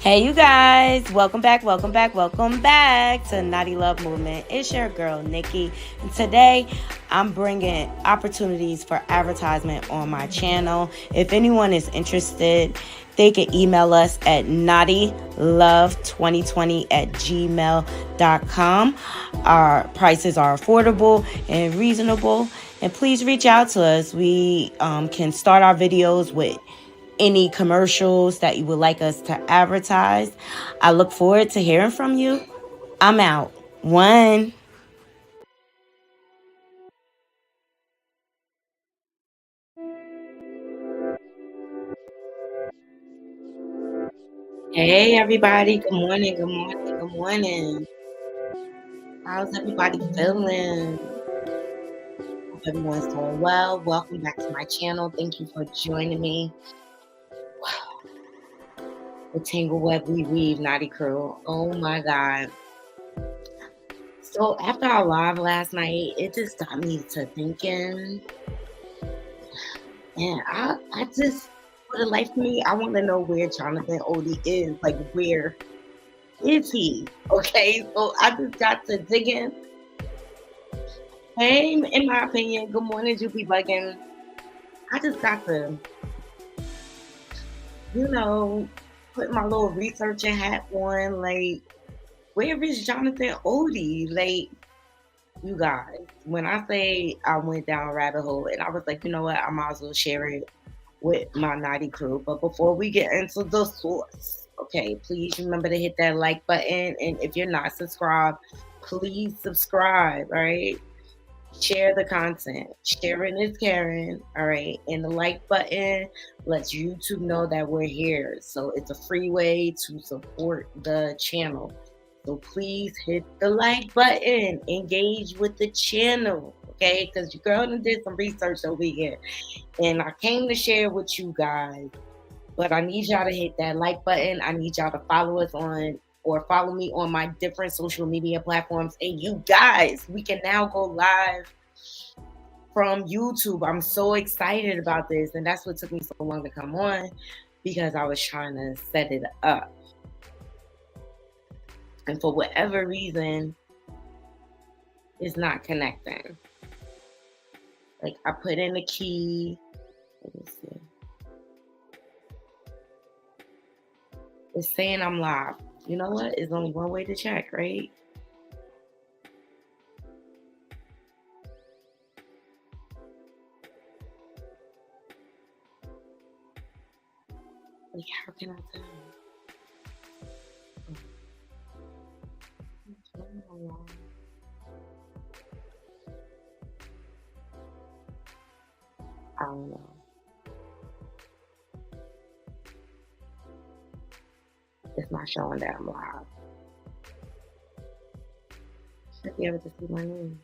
Hey, you guys, welcome back to Naughty Love Movement. It's your girl, Nikki, and today I'm bringing opportunities for advertisement on my channel. If anyone is interested, they can email us at naughtylove2020@gmail.com. Our prices are affordable and reasonable, and please reach out to us. We can start our videos with any commercials that you would like us to advertise. I look forward to hearing from you. I'm out. One. Hey, everybody. Good morning. Good morning. Good morning. How's everybody feeling? Hope everyone's doing well. Welcome back to my channel. Thank you for joining me. The Tangle Web We Weave Naughty Crew. Oh my God. So after our live last night, it just got me to thinking. And I just, for the life of me, I want to know where Jonathan Oddi is. Like, where is he? Okay, so I just got to digging. Hey, in my opinion, good morning, Juby Buggin. I just got to, put my little researching hat on. Like, where is Jonathan Oddi? Like, you guys, when I say I went down a rabbit hole and I was like, you know what, I might as well share it with my naughty crew. But before we get into the source, okay, please remember to hit that like button. And if you're not subscribed, please subscribe, all right? Share the content. Sharing is caring, all right? And the like button lets YouTube know that we're here. So it's a free way to support the channel. So please hit the like button. Engage with the channel, okay? Because your girl did some research over here. And I came to share with you guys. But I need y'all to hit that like button. I need y'all to follow us on or follow me on my different social media platforms. And you guys, we can now go live from YouTube. I'm so excited about this. And that's what took me so long to come on, because I was trying to set it up. And for whatever reason, it's not connecting. Like, I put in the key. Let me see. It's saying I'm live. You know what? It's only one way to check, right? Like, how can I tell? I don't know. It's not showing that I'm live. Should be able to see my name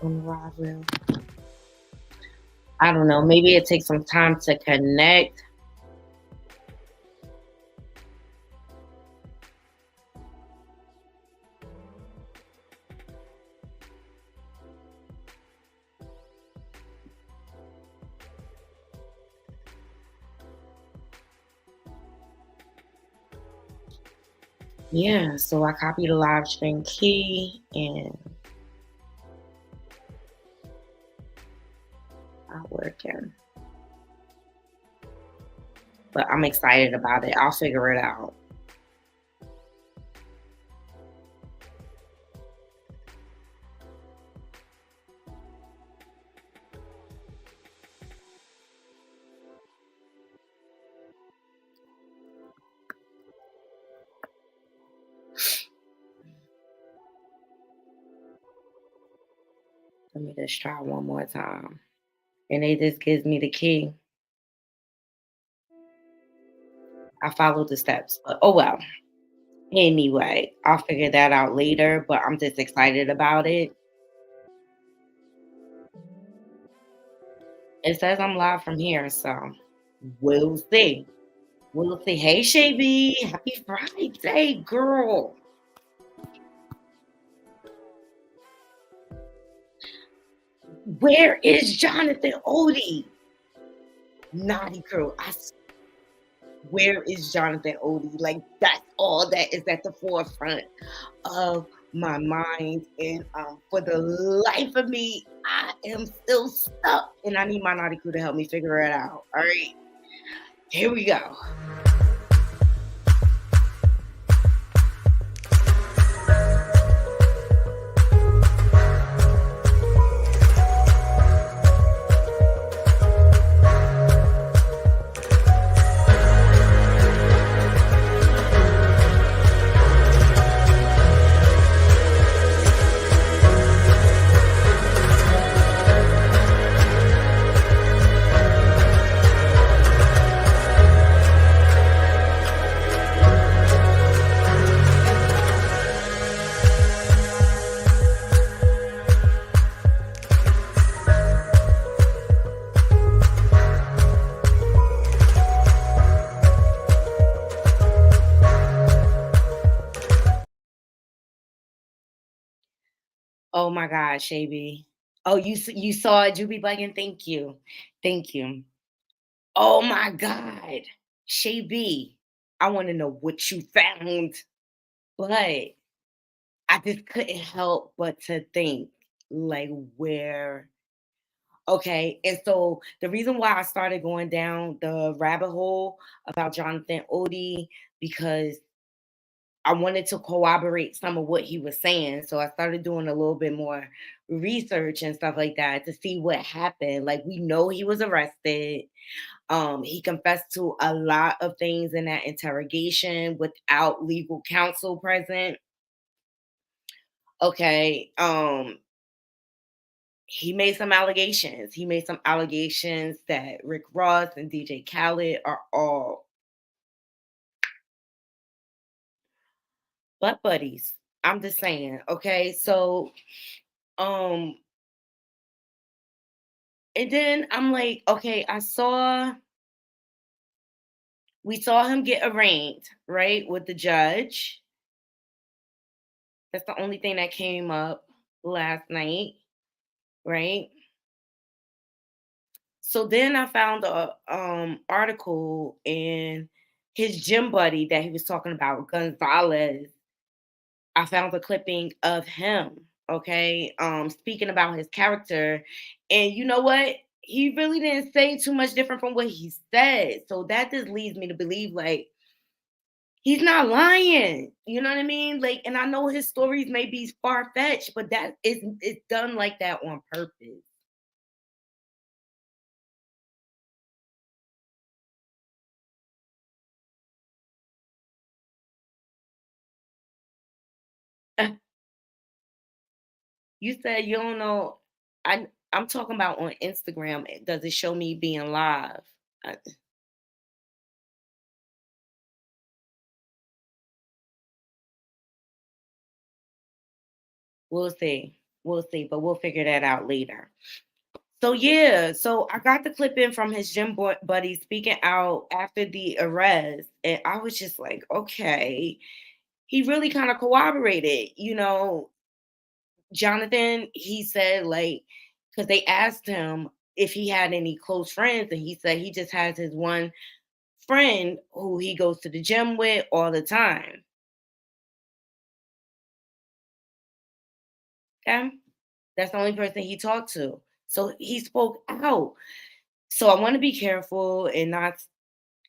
on the live reel. I don't know. Maybe it takes some time to connect. Yeah, so I copied the live stream key and not working. But I'm excited about it. I'll figure it out. Let me just try one more time. And it just gives me the key. I followed the steps, but oh well. Anyway, I'll figure that out later, but I'm just excited about it. It says I'm live from here, so we'll see. We'll see. Hey, Shabby, happy Friday, girl. Where is Jonathan Oddi? Naughty crew. where is Jonathan Oddi? Like, that's all that is at the forefront of my mind. And for the life of me, I am still stuck. And I need my naughty crew to help me figure it out. All right. Here we go. Oh my God, Shavy. Oh, you saw it, Juby Buggin? Thank you. Thank you. Oh my God. Shavy, I want to know what you found. But I just couldn't help but to think, like, where. Okay, and so the reason why I started going down the rabbit hole about Jonathan Oddi, because I wanted to corroborate some of what he was saying. So I started doing a little bit more research and stuff like that to see what happened. Like, we know he was arrested. He confessed to a lot of things in that interrogation without legal counsel present. Okay. He made some allegations. He made some allegations that Rick Ross and DJ Khaled are all butt buddies. I'm just saying. Okay. So um and then I'm like, okay, we saw him get arraigned, right, with the judge. That's the only thing that came up last night, right? So then I found a article in his gym buddy that he was talking about, Gonzalez. I found a clipping of him, okay, speaking about his character. And you know what? He really didn't say too much different from what he said. So that just leads me to believe, like, he's not lying. You know what I mean? Like, and I know his stories may be far fetched, but that is it's done like that on purpose. You said you don't know. I'm talking about on Instagram. Does it show me being live? I, we'll see. We'll see, but we'll figure that out later. So yeah, so I got the clip in from his buddy speaking out after the arrest, and I was just like, okay, he really kind of corroborated, Jonathan. He said, like, because they asked him if he had any close friends, and he said he just has his one friend who he goes to the gym with all the time. Okay, that's the only person he talked to. So he spoke out. So I want to be careful and not.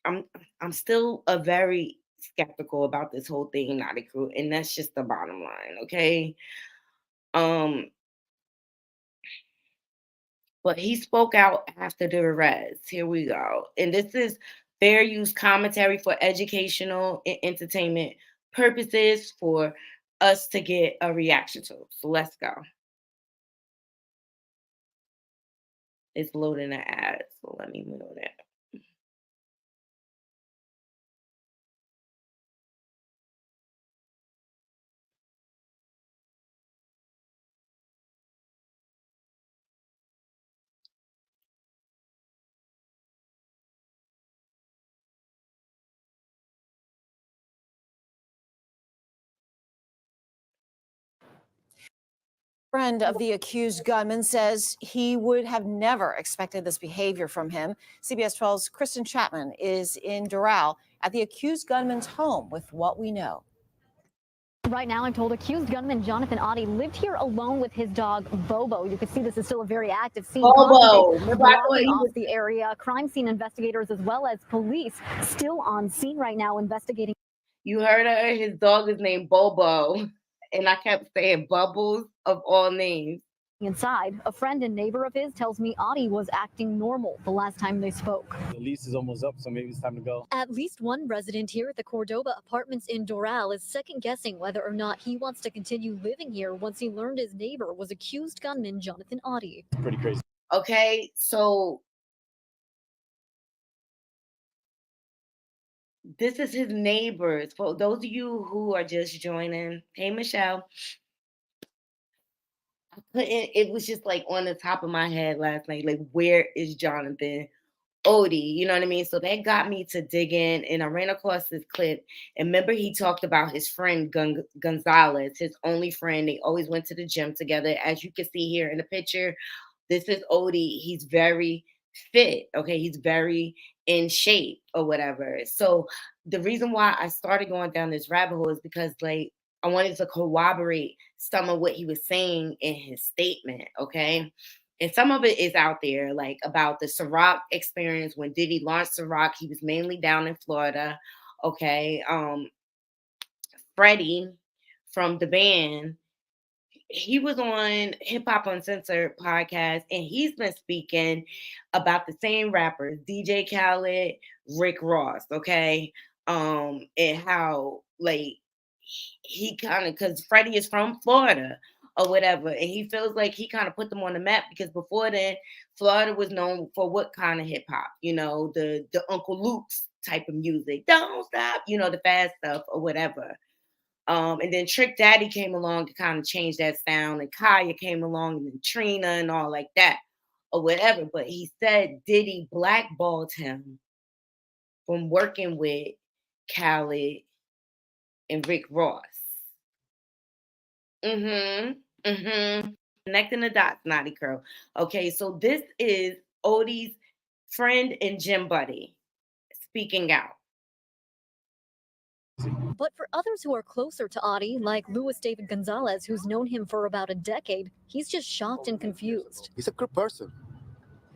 I'm I'm still a very skeptical about this whole thing, not a crew, and that's just the bottom line. Okay. Um, but he spoke out after the arrest. Here we go. And this is fair use commentary for educational and entertainment purposes for us to get a reaction to. So let's go. It's loading the ad. So let me move it. Friend of the accused gunman says he would have never expected this behavior from him. CBS 12's Kristen Chapman is in Doral at the accused gunman's home with what we know. Right now, I'm told accused gunman Jonathan Oddi lived here alone with his dog Bobo. You can see this is still a very active scene. Bobo. Remember, I thought Blocking he off was. the area. Crime scene investigators as well as police still on scene right now investigating. You heard her. His dog is named Bobo, and I kept saying Bubbles of all names. Inside, a friend and neighbor of his tells me Oddi was acting normal the last time they spoke. The lease is almost up, so maybe it's time to go. At least one resident here at the Cordoba Apartments in Doral is second-guessing whether or not he wants to continue living here once he learned his neighbor was accused gunman Jonathan Oddi. It's pretty crazy. Okay, so this is his neighbors. For those of you who are just joining, hey Michelle. It was just like on the top of my head last night. Like, where is Jonathan Oddi? You know what I mean? So that got me to dig in, and I ran across this clip. And remember, he talked about his friend Gonzalez, his only friend. They always went to the gym together. As you can see here in the picture, this is Oddi. He's very fit. Okay, he's very in shape or whatever. So the reason why I started going down this rabbit hole is because like I wanted to corroborate some of what he was saying in his statement. Okay. And some of it is out there, like about the Ciroc experience. When Diddy launched Ciroc, he was mainly down in Florida. Okay. Freddie from the band, he was on Hip Hop Uncensored podcast, and he's been speaking about the same rappers, DJ Khaled, Rick Ross, okay? And how like he kind of, because Freddie is from Florida or whatever, and he feels like he kind of put them on the map because before then, Florida was known for what kind of hip hop, the Uncle Luke's type of music, don't stop, the fast stuff or whatever. And then Trick Daddy came along to kind of change that sound, and Kaya came along, and then Trina and all like that, or whatever. But he said Diddy blackballed him from working with Khaled and Rick Ross. Connecting the dots, Naughty Curl. Okay, so this is Oddi's friend and gym buddy speaking out. But for others who are closer to Oddi, like Luis David Gonzalez, who's known him for about a decade, he's just shocked and confused. He's a good person.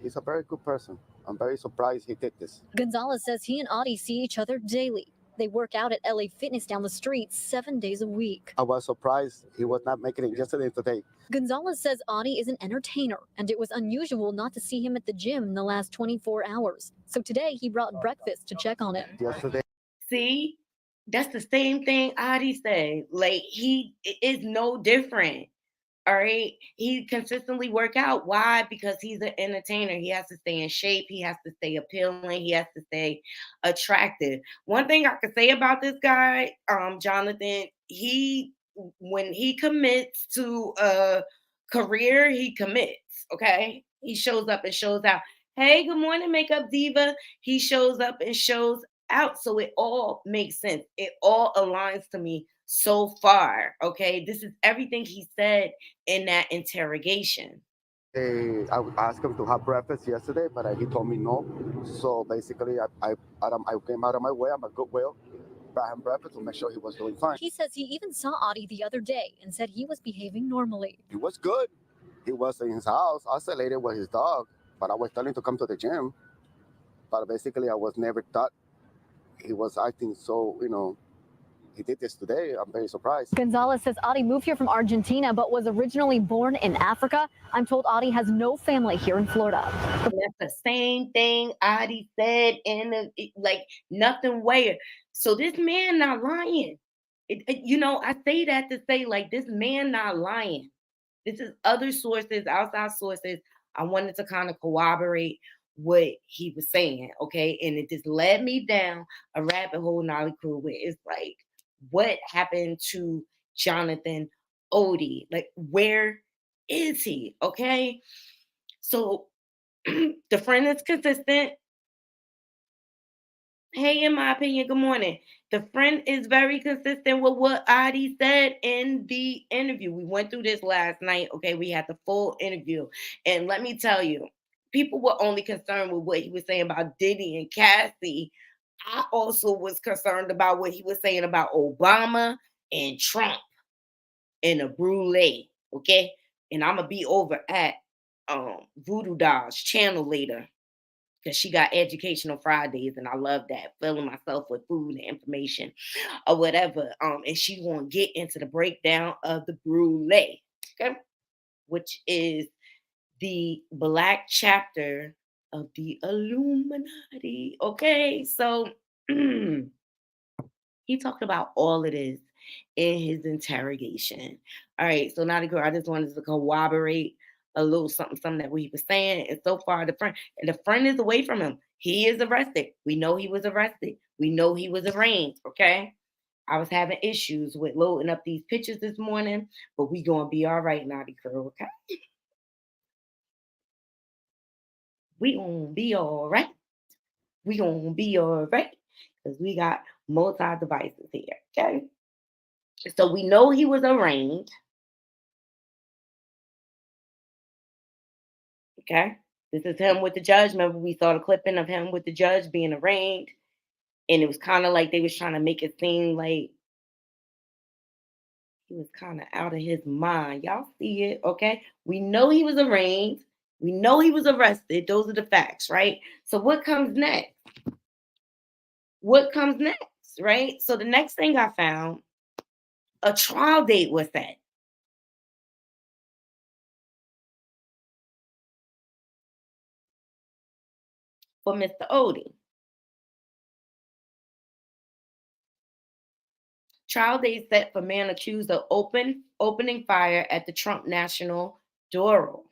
He's a very good person. I'm very surprised he did this. Gonzalez says he and Oddi see each other daily. They work out at LA Fitness down the street 7 days a week. I was surprised he was not making it yesterday and today. Gonzalez says Oddi is an entertainer, and it was unusual not to see him at the gym in the last 24 hours. So today he brought breakfast to check on him. Yesterday. See? That's the same thing Oddi said. Like, he is no different. All right. He consistently work out. Why? Because he's an entertainer. He has to stay in shape. He has to stay appealing. He has to stay attractive. One thing I could say about this guy, Jonathan, when he commits to a career, he commits. Okay. He shows up and shows out. Hey, good morning, Makeup Diva. He shows up and shows out. So it all makes sense. It all aligns to me so far. Okay. This is everything he said in that interrogation. I asked him to have breakfast yesterday, but he told me no. So basically, I came out of my way. I'm a good will. Brought him breakfast to make sure he was doing fine. He says he even saw Oddi the other day and said he was behaving normally. He was good. He was in his house, isolated with his dog, but I was telling him to come to the gym. But basically, I was never thought he was acting so, he did this today. I'm very surprised. Gonzalez says Oddi moved here from Argentina, but was originally born in Africa. I'm told Oddi has no family here in Florida. That's the same thing Oddi said like nothing weird. So this man not lying. I say that to say like this man not lying. This is other sources, outside sources. I wanted to kind of corroborate what he was saying, okay? And it just led me down a rabbit hole, Nolly Crew, where it's like, what happened to Jonathan Oddi? Like, where is he? Okay. So the friend is consistent. Hey, in my opinion, good morning. The friend is very consistent with what Oddi said in the interview. We went through this last night. Okay, we had the full interview. And let me tell you, people were only concerned with what he was saying about Diddy and Cassie. I also was concerned about what he was saying about Obama and Trump and a brulee. Okay. And I'm gonna be over at Voodoo Doll's channel later because she got educational Fridays and I love that. Filling myself with food and information or whatever. And she gonna get into the breakdown of the brulee, okay, which is the black chapter of the Illuminati. Okay, so he talked about all of this in his interrogation. All right, so now the girl, I just wanted to corroborate a little something that we was saying. And so far, the friend is away from him. He is arrested. We know he was arrested. We know he was arraigned. Okay. I was having issues with loading up these pictures this morning, but we gonna be all right, naughty girl. Okay. We gonna be all right. We gonna be all right. Because we got multi devices here. Okay. So we know he was arraigned. Okay. This is him with the judge. Remember, we saw the clipping of him with the judge being arraigned. And it was kind of like they was trying to make it seem like he was kind of out of his mind. Y'all see it, okay? We know he was arraigned. We know he was arrested. Those are the facts, right? So what comes next? What comes next, right? So the next thing I found, a trial date was set for Mr. Oddi. Trial date set for man accused of opening fire at the Trump National Doral.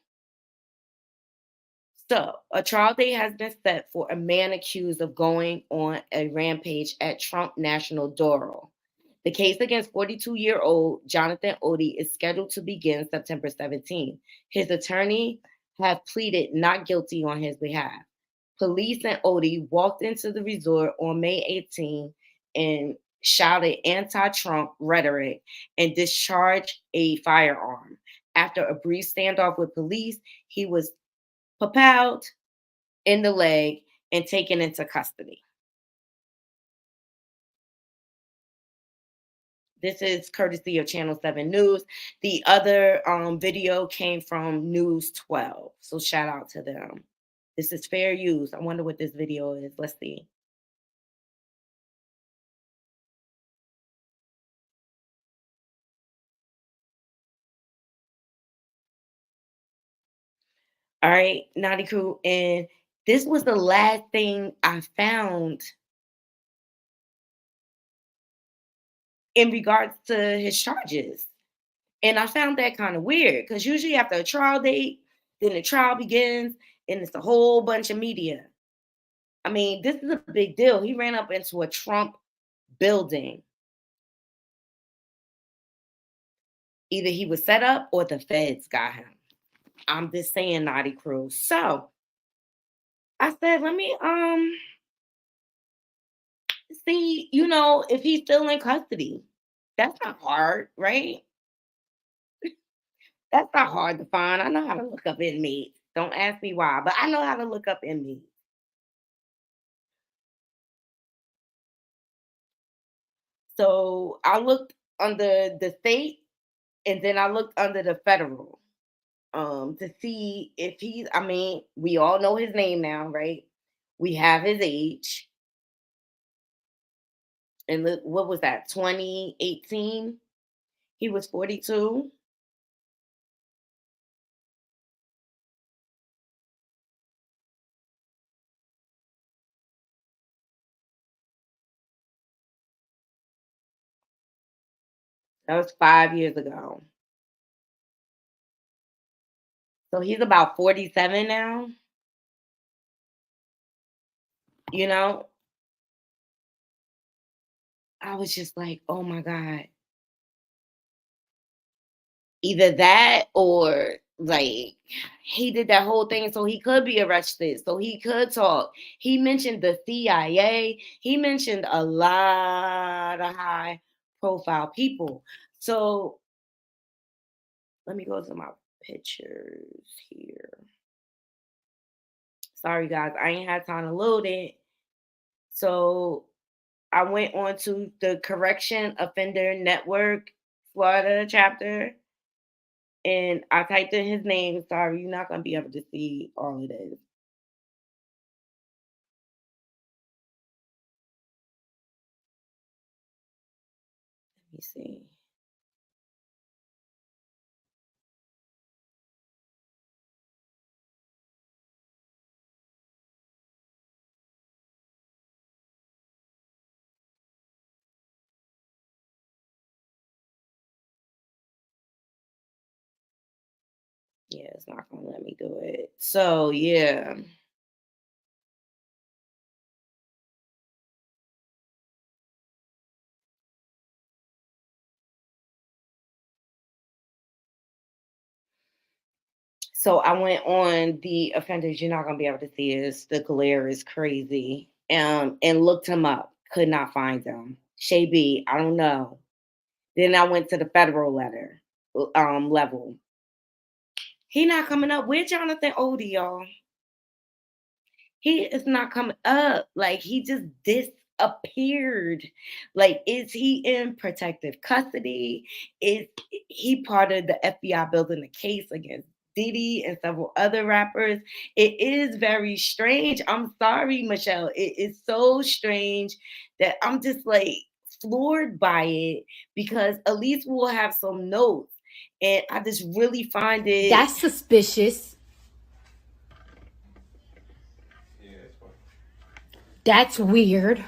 So, a trial date has been set for a man accused of going on a rampage at Trump National Doral. The case against 42-year-old Jonathan Oddi is scheduled to begin September 17th. His attorney have pleaded not guilty on his behalf. Police and Oddi walked into the resort on May 18 and shouted anti-Trump rhetoric and discharged a firearm. After a brief standoff with police, he was propelled in the leg and taken into custody. This is courtesy of Channel 7 News. The other video came from News 12. So shout out to them. This is fair use. I wonder what this video is. Let's see. All right, Naughty Crew. And this was the last thing I found in regards to his charges. And I found that kind of weird because usually after a trial date, then the trial begins and it's a whole bunch of media. I mean, this is a big deal. He ran up into a Trump building. Either he was set up or the feds got him. I'm just saying, Naughty Crew. So I said, let me see, if he's still in custody. That's not hard, right? That's not hard to find. I know how to look up inmates. Don't ask me why, but I know how to look up inmates. So I looked under the state and then I looked under the federal to see if he's, I mean, we all know his name now, right? We have his age. And look, what was that, 2018? He was 42. That was 5 years ago. So he's about 47 now. You know, I was just like, oh my God. Either that or like he did that whole thing so he could be arrested, so he could talk. He mentioned the CIA, he mentioned a lot of high profile people. So let me go to my pictures here. Sorry guys, I ain't had time to load it. So I went on to the Correction Offender Network Florida chapter and I typed in his name. Sorry, you're not gonna be able to see all of this. Let me see. Yeah, it's not gonna let me do it. So yeah. So I went on the offenders. You're not gonna be able to see this. The glare is crazy. And looked him up. Could not find him. Shay B, I don't know. Then I went to the federal level. He not coming up. Where Jonathan Oddi, y'all? He is not coming up. Like he just disappeared. Like, is he in protective custody? Is he part of the FBI building a case against Diddy and several other rappers? It is very strange. I'm sorry, Michelle. It is so strange that I'm just like floored by it because at least we'll have some notes. And I just really find it. That's suspicious. That's weird.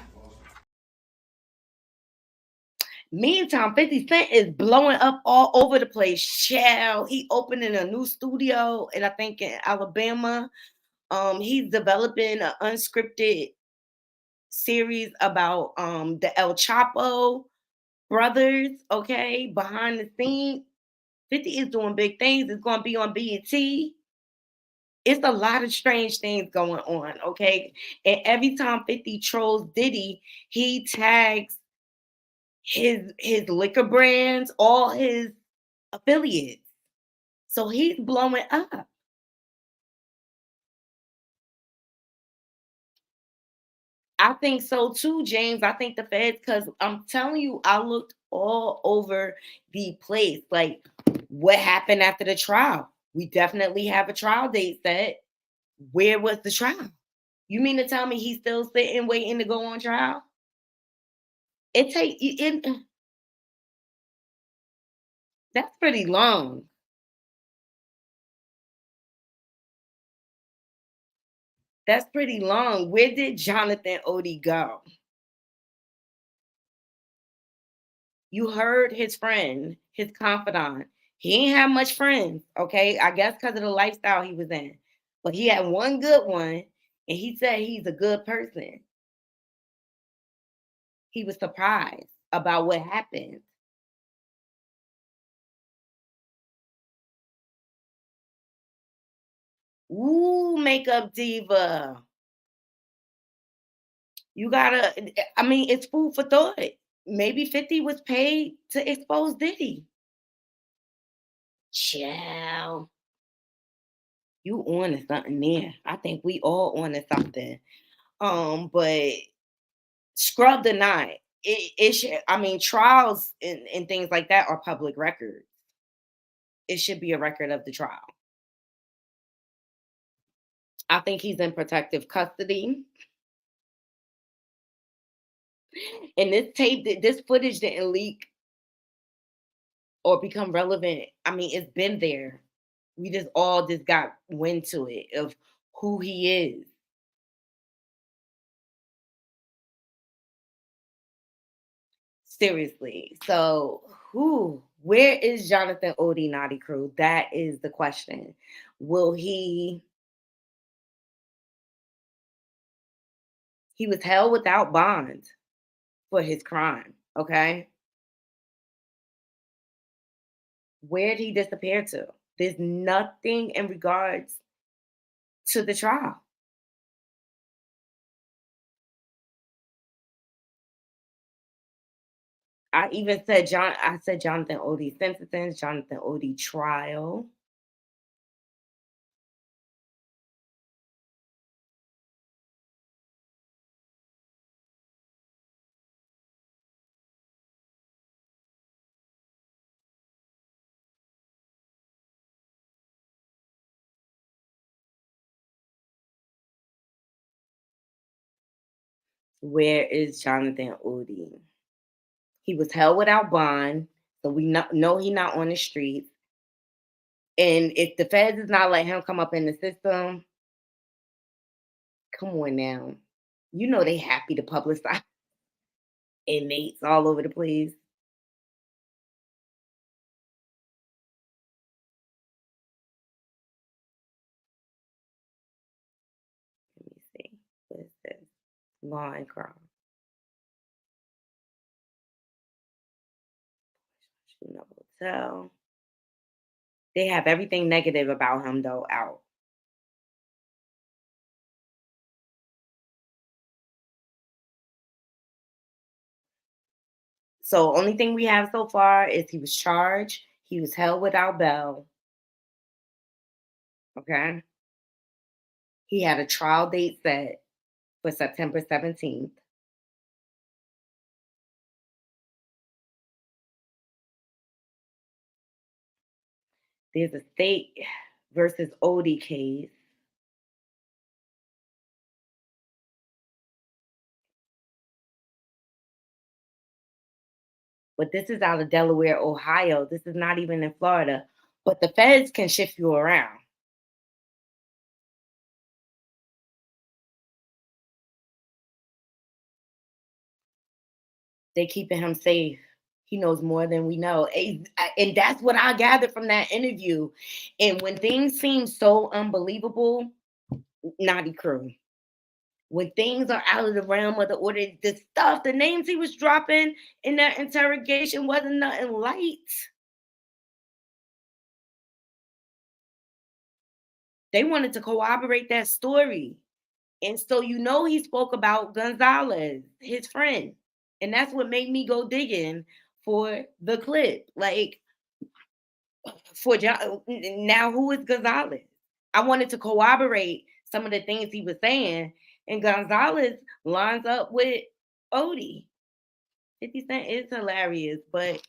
Meantime, 50 Cent is blowing up all over the place. Shell, he opening a new studio, and I think in Alabama. He's developing an unscripted series about the El Chapo brothers, okay, behind the scenes. 50 is doing big things. It's gonna be on BET. It's a lot of strange things going on, okay? And every time 50 trolls Diddy, he tags his liquor brands, all his affiliates. So he's blowing up. I think so too, James. I think the feds, because I'm telling you, I looked all over the place. Like, what happened after the trial? We definitely have a trial date set. Where was the trial? You mean to tell me he's still sitting waiting to go on trial? That's pretty long. That's pretty long. Where did Jonathan Oddi go? You heard his friend, his confidant. He ain't have much friends, okay? I guess because of the lifestyle he was in. But he had one good one, and he said he's a good person. He was surprised about what happened. Ooh, makeup diva. You gotta, I mean, it's food for thought. Maybe 50 was paid to expose Diddy. Child. You on to something there. I think we all on to something. But scrub the night. It should, I mean, trials and things like that are public records. It should be a record of the trial. I think he's in protective custody. And this footage didn't leak or become relevant. I mean, it's been there. We just all just got wind to it of who he is. Seriously. So, where is Jonathan Oddi Naughty Crew? That is the question. Will he was held without bond for his crime, okay? Where did he disappear to? There's nothing in regards to the trial. I said Jonathan Oddi sentencing, Jonathan Oddi trial. Where is Jonathan Oddi? He was held without bond, so we know he not on the streets. And if the feds is not letting him come up in the system, come on now. You know they happy to publicize inmates all over the place. Let me see. What is this? Law and crime. Shooting up hotel. They have everything negative about him though out. So only thing we have so far is he was charged, he was held without bail. Okay. He had a trial date set for September 17th. There's a state versus Oddi case. But this is out of Delaware, Ohio. This is not even in Florida. But the feds can shift you around. They keeping him safe. He knows more than we know. And that's what I gathered from that interview. And when things seem so unbelievable, naughty crew. When things are out of the realm of the order, the stuff, the names he was dropping in that interrogation wasn't nothing light. They wanted to corroborate that story. And so he spoke about Gonzalez, his friend. And that's what made me go digging for the clip. Like, for John, now who is Gonzalez? I wanted to corroborate some of the things he was saying. And Gonzalez lines up with Oddi. 50 Cent is hilarious, but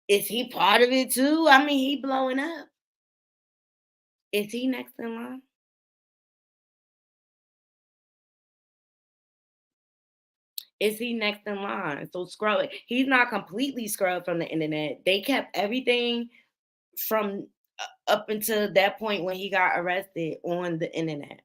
is he part of it too? I mean, he blowing up. Is he next in line? Is he next in line? So scrub it. He's not completely scrubbed from the internet. They kept everything from up until that point when he got arrested on the internet.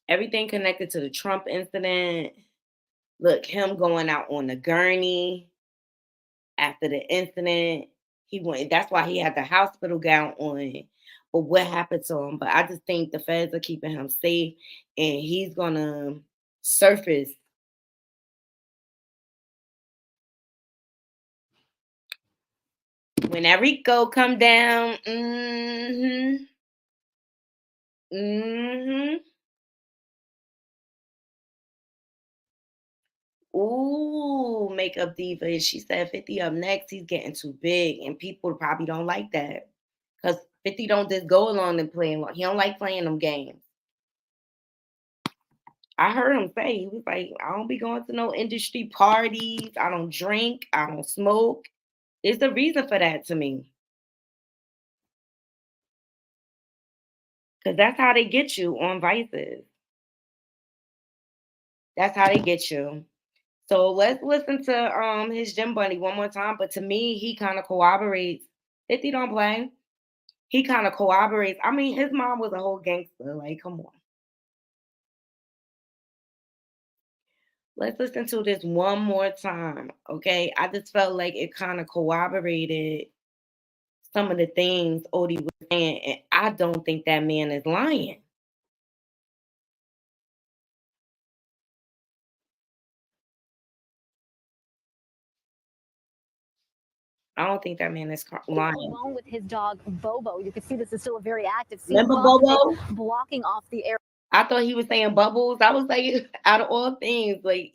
Everything connected to the Trump incident. Look, him going out on the gurney after the incident. He went. That's why he had the hospital gown on. But what happened to him? But I just think the feds are keeping him safe, and he's gonna surface. When that Rico come down, Ooh, makeup diva. She said 50 up next. He's getting too big, and people probably don't like that because 50 don't just go along and play. He don't like playing them games. I heard him say he was like, I don't be going to no industry parties. I don't drink. I don't smoke. There's a reason for that to me. Because that's how they get you on Vices. That's how they get you. So let's listen to his Gym Bunny one more time. But to me, he kind of corroborates. 50 don't play. He kind of corroborates. I mean, his mom was a whole gangster. Like, come on. Let's listen to this one more time. Okay. I just felt like it kind of corroborated some of the things Oddi was saying. And I don't think that man is lying. I don't think that man is lying. Along with his dog Bobo, you can see this is still a very active scene. Remember Bobo? Blocking off the air. I thought he was saying bubbles. I was like, out of all things, like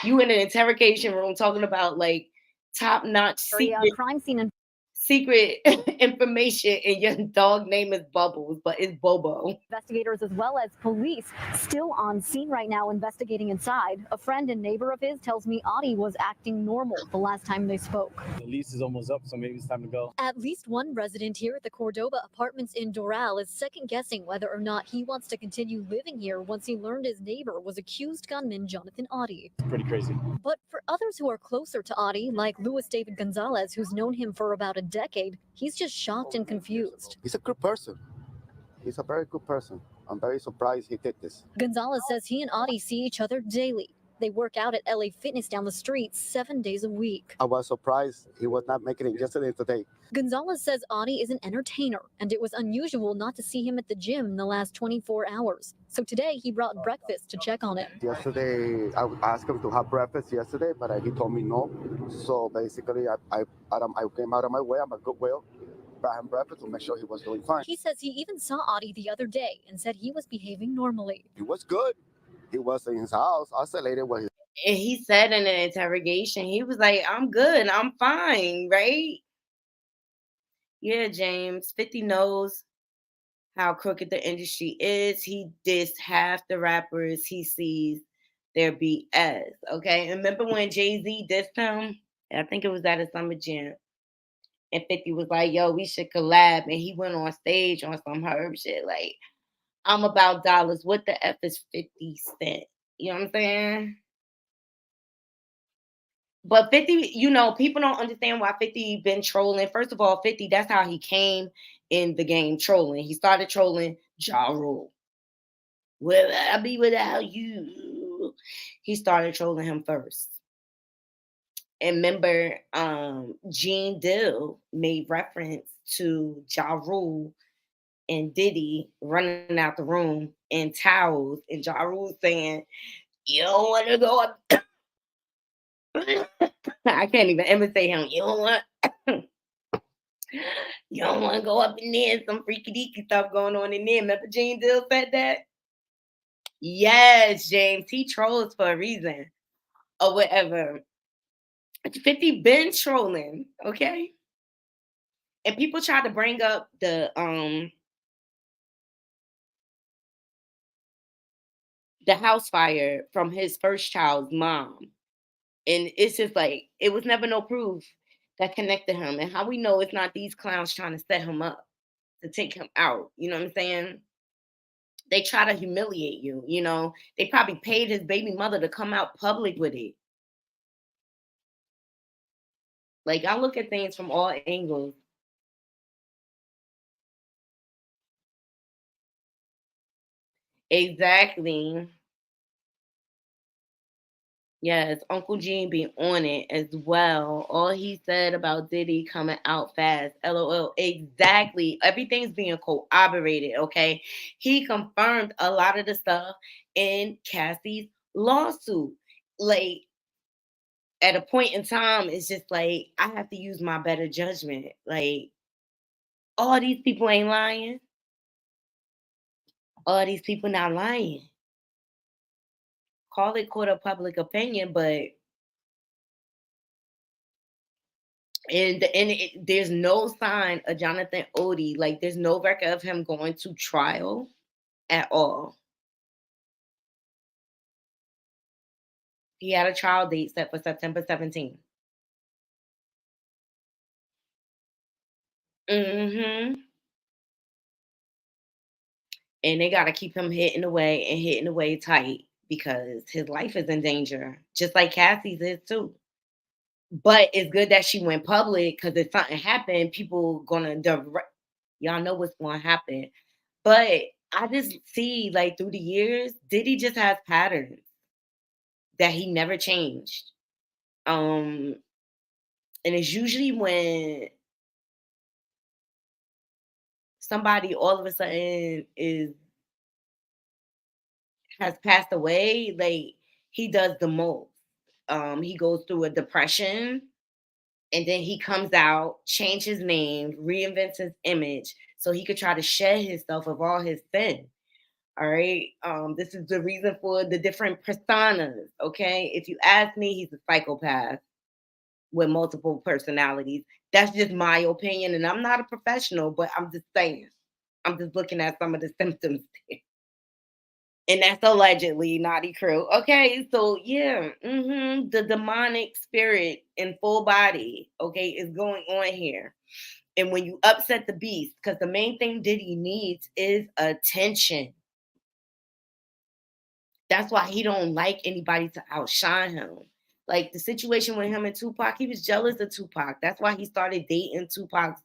you in an interrogation room talking about like top-notch crime scene secret information, and your dog name is Bubbles, but it's Bobo. investigators as well as police still on scene right now investigating inside. A friend and neighbor of his tells me Oddi was acting normal the last time they spoke. The lease is almost up, so maybe it's time to go. At least one resident here at the Cordoba Apartments in Doral is second guessing whether or not he wants to continue living here once he learned his neighbor was accused gunman Jonathan Oddi. It's pretty crazy. But for others who are closer to Oddi, like Luis David Gonzalez, who's known him for about a decade, he's just shocked and confused. He's a good person. He's a very good person. I'm very surprised he did this. Gonzalez says he and Oddi see each other daily. They work out at LA Fitness down the street 7 days a week. I was surprised he was not making it yesterday and today. Gonzalez says Oddi is an entertainer, and it was unusual not to see him at the gym in the last 24 hours. So today he brought breakfast to check on him. Yesterday, I asked him to have breakfast yesterday, but he told me no. So basically, I came out of my way. I'm a good will. Brought him breakfast to make sure he was doing fine. He says he even saw Oddi the other day and said he was behaving normally. He was good. He was in his house, isolated with his. And he said in an interrogation, he was like, I'm good, I'm fine, right? Yeah, James, 50 knows how crooked the industry is. He dissed half the rappers he sees their BS, okay? And remember when Jay-Z dissed him? I think it was at a Summer Jam. And 50 was like, yo, we should collab. And he went on stage on some herb shit like, I'm about dollars. What the F is 50 Cent? You know what I'm saying? But 50, people don't understand why 50 been trolling. First of all, 50, that's how he came in the game trolling. He started trolling Ja Rule. Will I be without you? He started trolling him first. And remember, Gene Dill made reference to Ja Rule and Diddy running out the room in towels, and Ja Rule saying, you don't want to go up. I can't even imitate him. You don't want to go up in there. Some freaky deaky stuff going on in there. Remember Gene Dill said that? Yes, James. He trolls for a reason. Or whatever. 50 been trolling, okay? And people try to bring up the house fire from his first child's mom. And it's just like, it was never no proof that connected him. And how we know it's not these clowns trying to set him up to take him out. You know what I'm saying? They try to humiliate you, They probably paid his baby mother to come out public with it. Like, I look at things from all angles. Exactly. Yes, Uncle Gene be on it as well. All he said about Diddy coming out fast. LOL. Exactly. Everything's being corroborated, okay? He confirmed a lot of the stuff in Cassie's lawsuit. Like, at a point in time, it's just like, I have to use my better judgment. Like, all these people ain't lying. All these people not lying. Call it court of public opinion, but there's no sign of Jonathan Oddi. Like, there's no record of him going to trial at all. He had a trial date set for September 17th. Mm-hmm. And they got to keep him hitting away tight because his life is in danger, just like Cassie's is too. But it's good that she went public because if something happened, people gonna direct. Y'all know what's gonna happen. But I just see, like, through the years, Diddy just has patterns that he never changed. And it's usually when somebody all of a sudden has passed away, like, he does the most. He goes through a depression, and then he comes out, change his name, reinvents his image, so he could try to shed himself of all his sin. All right. This is the reason for the different personas. Okay. If you ask me, he's a psychopath. with multiple personalities. That's just my opinion, and I'm not a professional, but I'm just saying. I'm just looking at some of the symptoms. And that's allegedly Naughty Crew. Okay, so yeah, the demonic spirit in full body, okay, is going on here. And when you upset the beast, because the main thing Diddy needs is attention. That's why he don't like anybody to outshine him. Like the situation with him and Tupac, he was jealous of Tupac. That's why he started dating Tupac.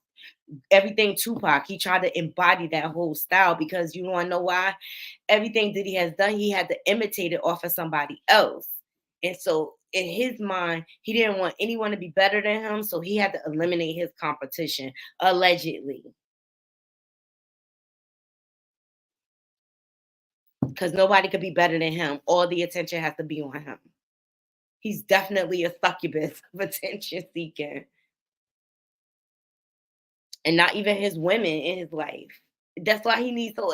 Everything Tupac, he tried to embody that whole style because you want to know why? Everything that he has done, he had to imitate it off of somebody else. And so in his mind, he didn't want anyone to be better than him. So he had to eliminate his competition, allegedly. Because nobody could be better than him. All the attention has to be on him. He's definitely a succubus of attention seeking. And not even his women in his life. That's why he needs so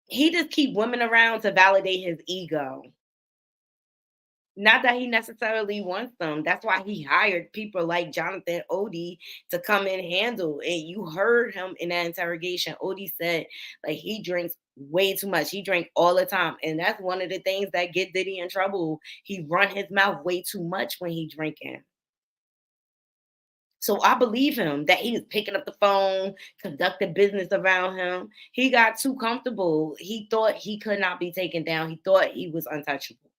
he just keep women around to validate his ego. Not that he necessarily wants them. That's why he hired people like Jonathan Oddi to come and handle. And you heard him in that interrogation. Oddi said like he drinks way too much. He drank all the time. And that's one of the things that get Diddy in trouble. He run his mouth way too much when he drinking. So I believe him that he was picking up the phone, conducting business around him. He got too comfortable. He thought he could not be taken down. He thought he was untouchable.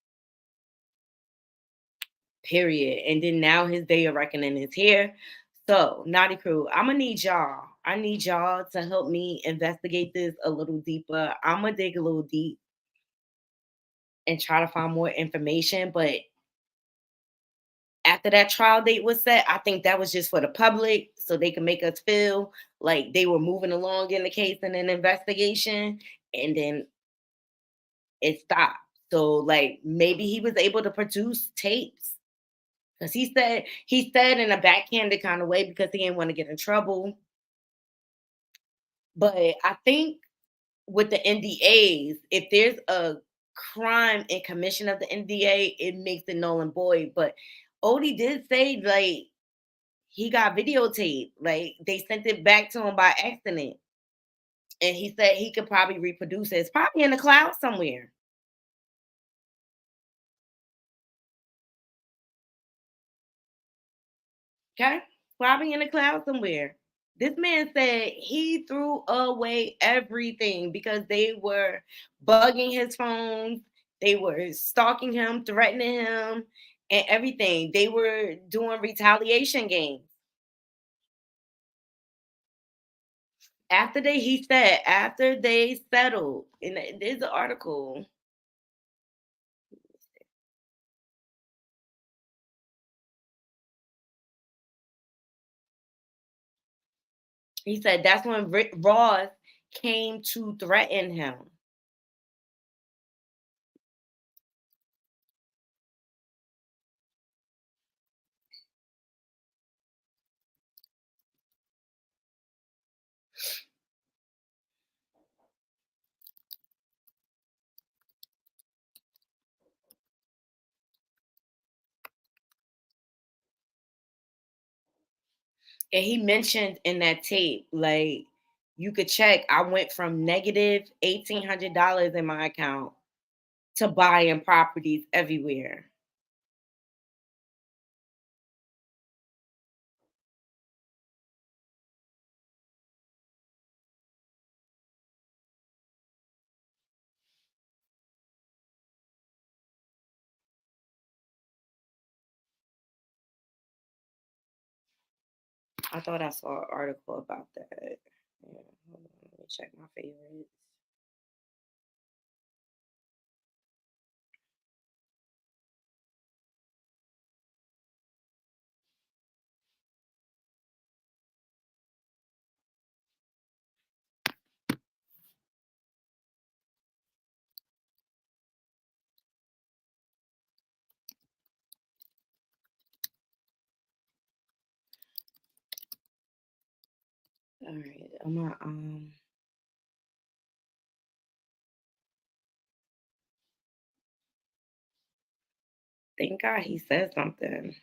Period. And then now his day of reckoning is here. So, Naughty Crew, I'm gonna need y'all. I need y'all to help me investigate this a little deeper. I'm gonna dig a little deep and try to find more information. But after that trial date was set, I think that was just for the public so they can make us feel like they were moving along in the case and an investigation. And then it stopped. So, like, maybe he was able to produce tapes. Because he said in a backhanded kind of way because he didn't want to get in trouble. But I think with the NDAs, if there's a crime in commission of the NDA, it makes it null and void. But Odie did say like he got videotape, like they sent it back to him by accident, and he said he could probably reproduce it. It's probably in the cloud somewhere. Okay, probably in the cloud somewhere. This man said he threw away everything because they were bugging his phone, they were stalking him, threatening him, and everything. They were doing retaliation games. He said, after they settled, and there's an article. He said that's when Rick Ross came to threaten him. And he mentioned in that tape, like, you could check, I went from negative $1,800 in my account to buying properties everywhere. I thought I saw an article about that. Yeah, hold on, let me check my favorites. All right, I'm gonna thank God he said something.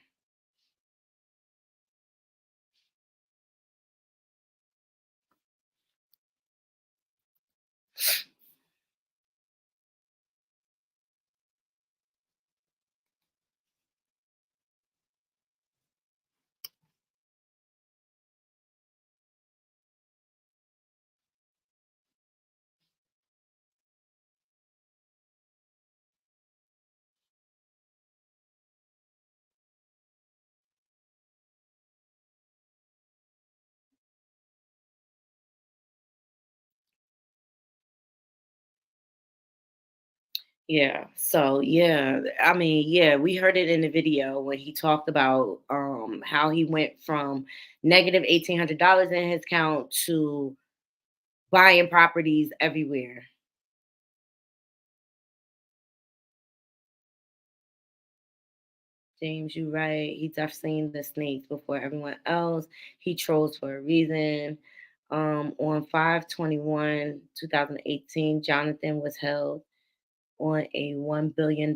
Yeah. So yeah, I mean, yeah, we heard it in the video when he talked about how he went from negative $1,800 in his account to buying properties everywhere. James, you right. He definitely seen the snakes before everyone else. He trolls for a reason. On 5/21, 2018, Jonathan was held on a $1 billion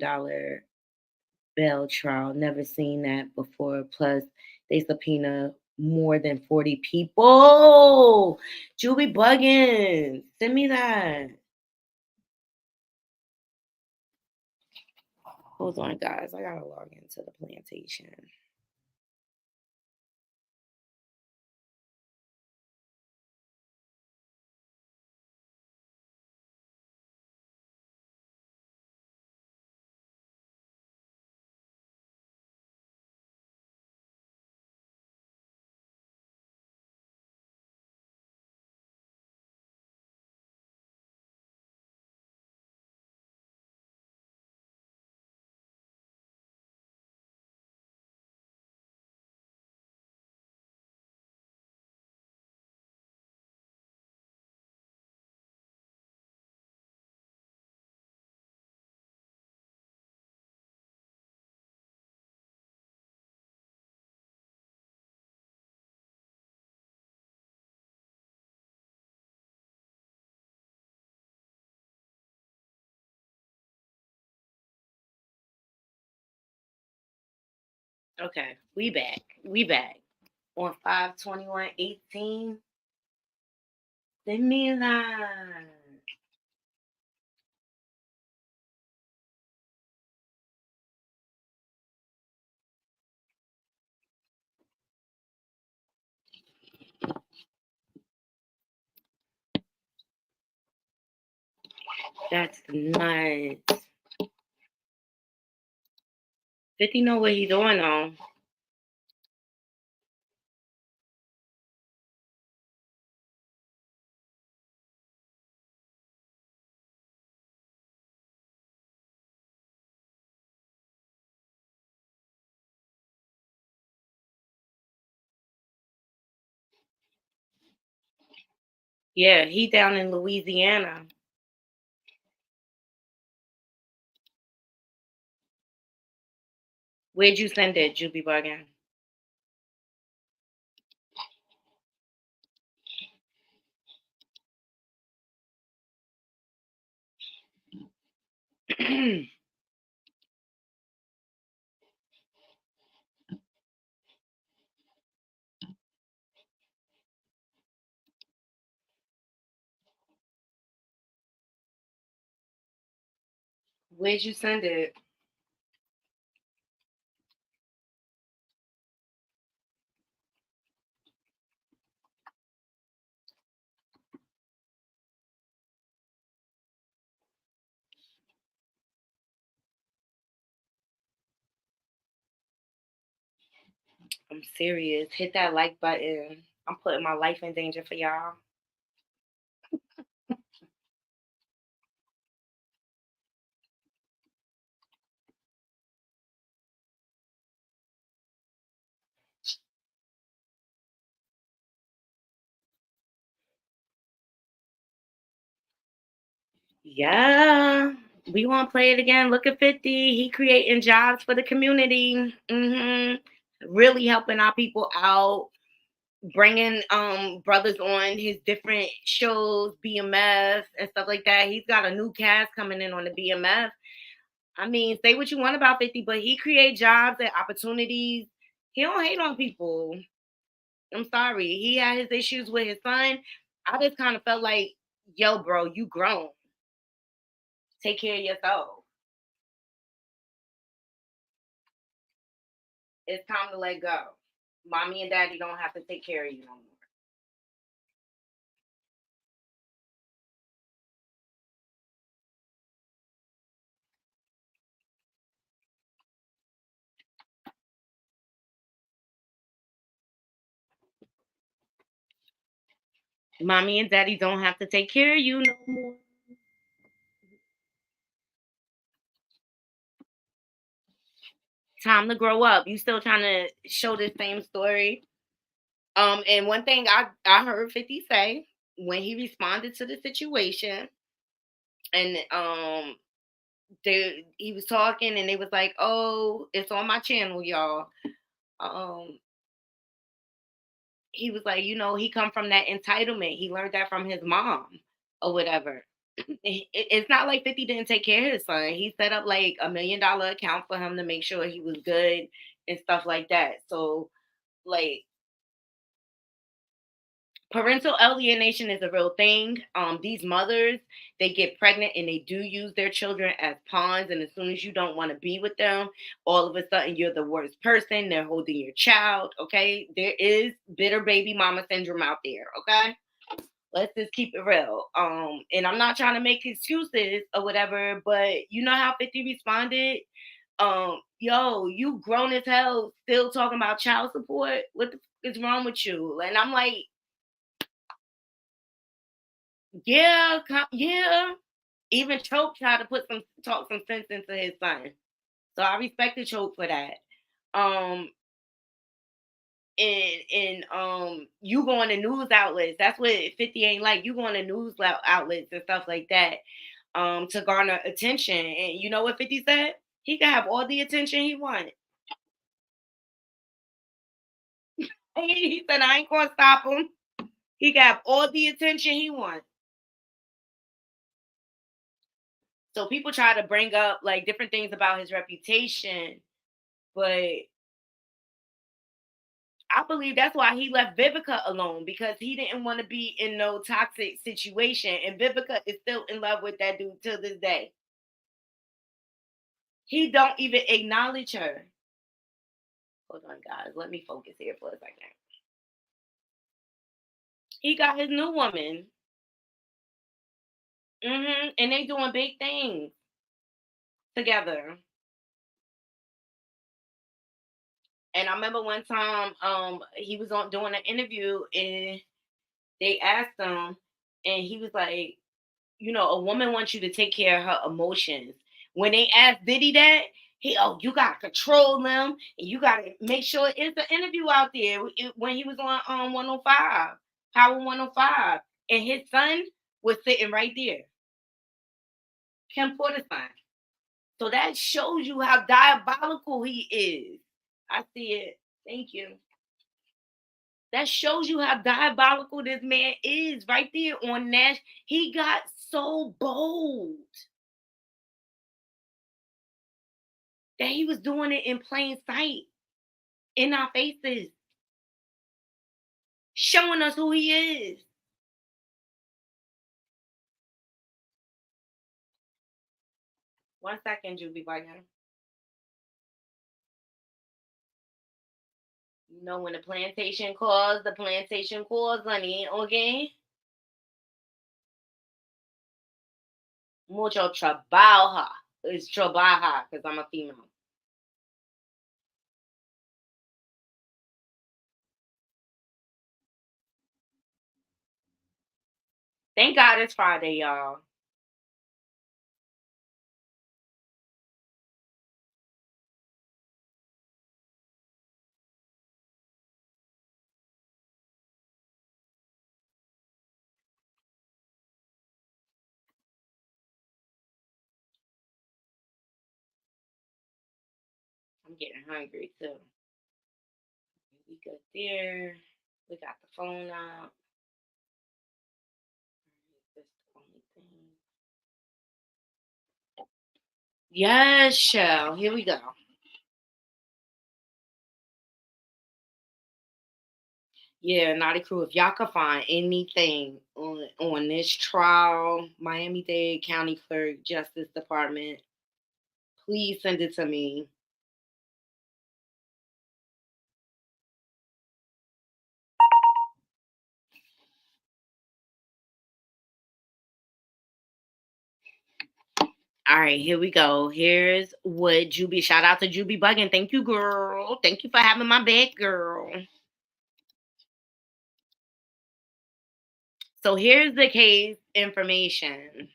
bail trial. Never seen that before. Plus, they subpoena more than 40 people. Julie Buggins, send me that. Hold on, guys. I gotta log into the plantation. Okay, we back. We back. On 5/21/18. Send me that. That's nice. 50 know what he doing on. Yeah, he down in Louisiana. Where'd you send it, Juby Buggin? Where'd you send it? I'm serious. Hit that like button. I'm putting my life in danger for y'all. Yeah. We want to play it again. Look at 50. He creating jobs for the community. Really helping our people out. Bringing brothers on his different shows, BMF and stuff like that. He's got a new cast coming in on the BMF. I mean, say what you want about 50, but he create jobs and opportunities. He don't hate on people. I'm sorry. He had his issues with his son. I just kind of felt like, yo, bro, you grown. Take care of yourself. It's time to let go. Mommy and daddy don't have to take care of you no more. Mommy and daddy don't have to take care of you no more. Time to grow up. You still trying to show the same story. And one thing I heard 50 say when he responded to the situation, and he was talking, and they was like, "Oh, it's on my channel, y'all." Um, he was like, he come from that entitlement. He learned that from his mom or whatever. It's not like 50 didn't take care of his son. He set up like $1 million account for him to make sure he was good and stuff like that. So, like, parental alienation is a real thing. These mothers, they get pregnant and they do use their children as pawns. And as soon as you don't want to be with them, all of a sudden you're the worst person. They're holding your child. Okay. There is bitter baby mama syndrome out there. Okay. Let's just keep it real. And I'm not trying to make excuses or whatever, but you know how 50 responded? Yo, you grown as hell, still talking about child support. What the f- is wrong with you? And I'm like, yeah, yeah. Even Choke tried to talk some sense into his son. So I respected Choke for that. Um, and you go on the news outlets. That's what 50 ain't like. You go on the news outlets and stuff like that, to garner attention. And you know what 50 said? He can have all the attention he wants. He said, I ain't gonna stop him. He can have all the attention he wants. So people try to bring up like different things about his reputation, but I believe that's why he left Vivica alone, because he didn't want to be in no toxic situation. And Vivica is still in love with that dude till this day. He don't even acknowledge her. Hold on, guys. Let me focus here for a second. He got his new woman. And they doing big things together. And I remember one time he was on doing an interview, and they asked him, and he was like, a woman wants you to take care of her emotions. When they asked Diddy that, you gotta control them, and you gotta make sure it's an interview out there when he was on 105, Power 105, and his son was sitting right there, Kim Porter's son. So that shows you how diabolical he is. I see it. Thank you. That shows you how diabolical this man is right there on Nash. He got so bold that he was doing it in plain sight, in our faces, showing us who he is. One second, Juby Biden. When the plantation calls, honey, okay? Mucho trabaja. It's trabaja because I'm a female. Thank God it's Friday, y'all. I'm getting hungry too. We good there. We got the phone out. That's the only thing. Yes, shell. Here we go. Yeah, Naughty Crew. If y'all could find anything on this trial, Miami-Dade County Clerk, Justice Department, please send it to me. All right, here we go. Here's what Juby. Shout out to Juby Buggin. Thank you, girl. Thank you for having my back, girl. So here's the case information.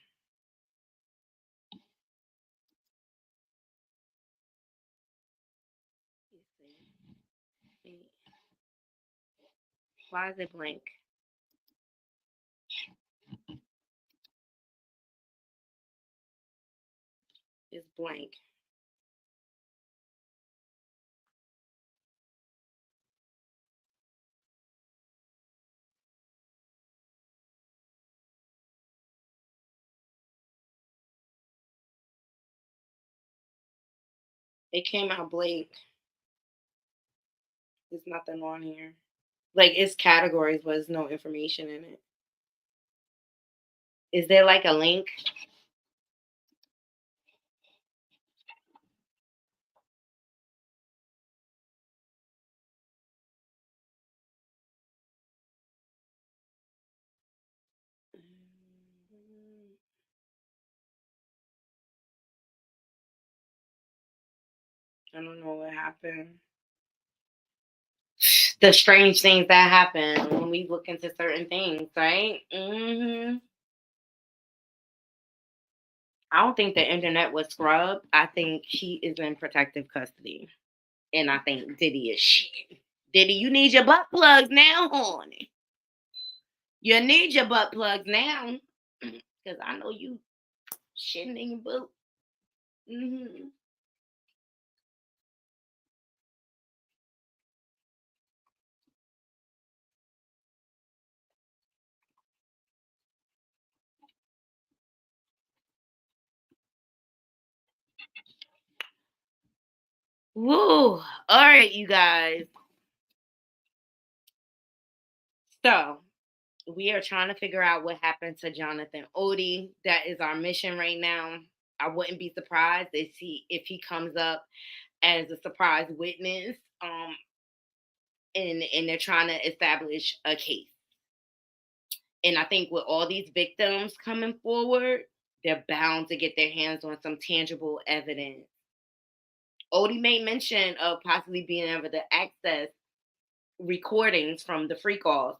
Why is it blank? It's blank. It came out blank. There's nothing on here. Like it's categories, but there's no information in it. Is there like a link? I don't know what happened. The strange things that happen when we look into certain things, right? I don't think the internet was scrubbed. I think he is in protective custody. And I think Diddy is shit. Diddy, you need your butt plugs now, honey. You need your butt plugs now. Because I know you shitting in your boot. Woo. All right, you guys. So we are trying to figure out what happened to Jonathan Oddi. That is our mission right now. I wouldn't be surprised if he comes up as a surprise witness. And they're trying to establish a case. And I think with all these victims coming forward, they're bound to get their hands on some tangible evidence. Odie made mention of possibly being able to access recordings from the free calls.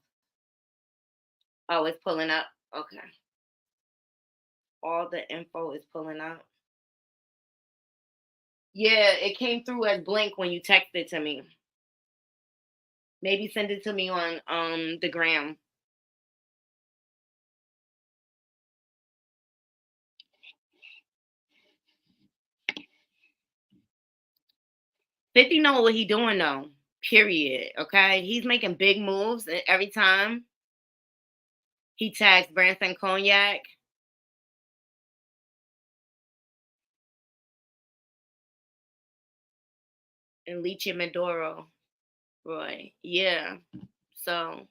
Oh, it's pulling up. Okay. All the info is pulling up. Yeah, it came through as blank when you texted to me. Maybe send it to me on the gram. $50 know what he doing though. Period. Okay, he's making big moves every time he tags Branson Cognac. And Leche Maduro. Roy. Yeah. So,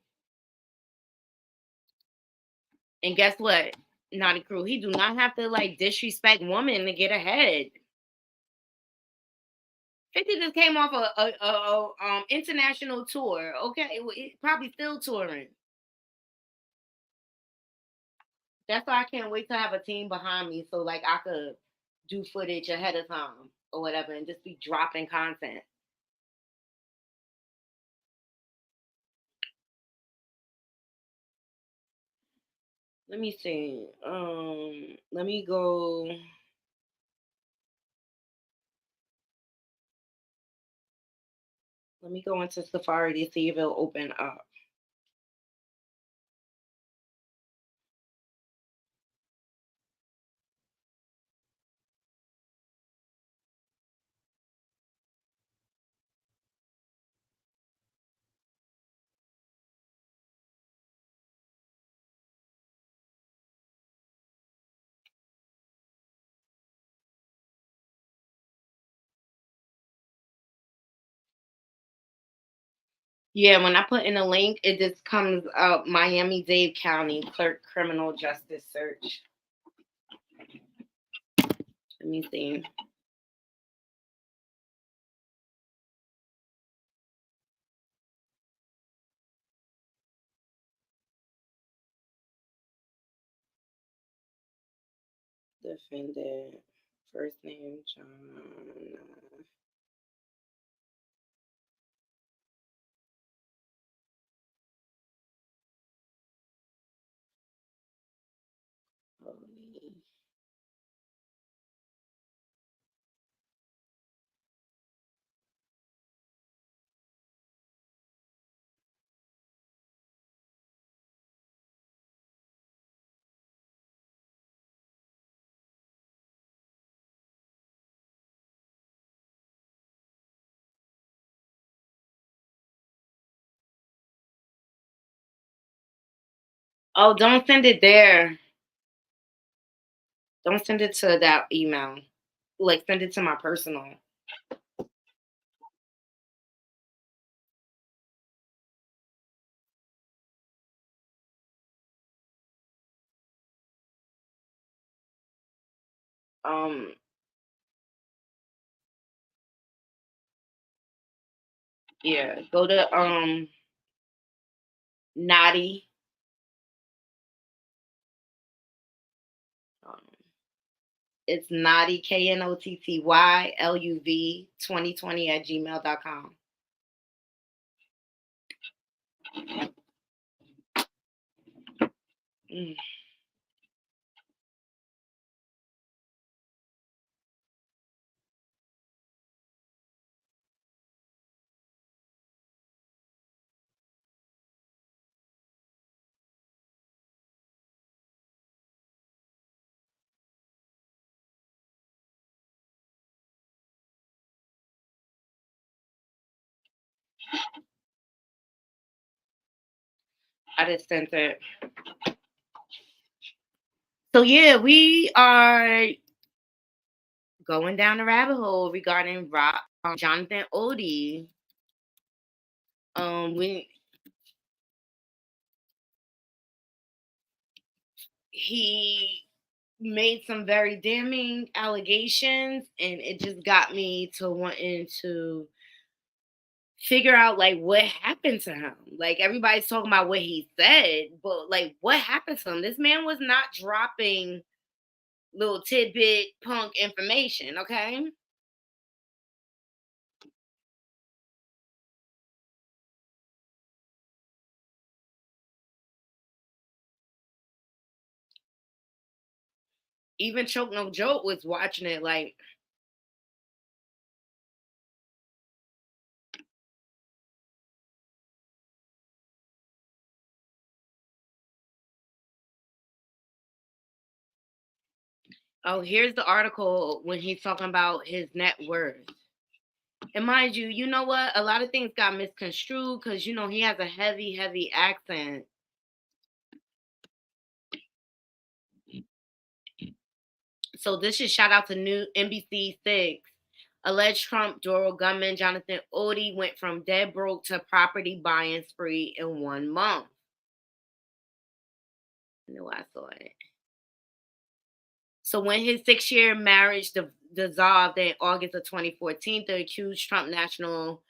and guess what? Naughty Crew. He do not have to like disrespect women to get ahead. 50 just came off a international tour. Okay, he's probably still touring. That's why I can't wait to have a team behind me so like I could do footage ahead of time or whatever and just be dropping content. Let me see. Let me go. Let me go into Safari to see if it'll open up. Yeah, when I put in a link, it just comes up Miami-Dade County Clerk Criminal Justice Search. Let me see. Defendant, first name John. Oh, don't send it there. Don't send it to that email. Like, send it to my personal. Um, yeah, go to Naughty. Um, it's Naughty KNOTTYLUV 2020 at gmail.com. Mm. I just sent it. So yeah, we are going down the rabbit hole regarding Jonathan Oddi. We he made some very damning allegations, and it just got me to wanting to figure out like what happened to him. Like everybody's talking about what he said, but like what happened to him? This man was not dropping little tidbit punk information, okay? Even Choke No Joke was watching it like, oh, here's the article when he's talking about his net worth. And mind you, you know what? A lot of things got misconstrued because you know he has a heavy, heavy accent. So this is shout out to new NBC6. Alleged Trump Doral gunman Jonathan Oddi went from dead broke to property buying spree in 1 month. I knew I saw it. So when his 6-year marriage dissolved in August of 2014, the accused Trump national,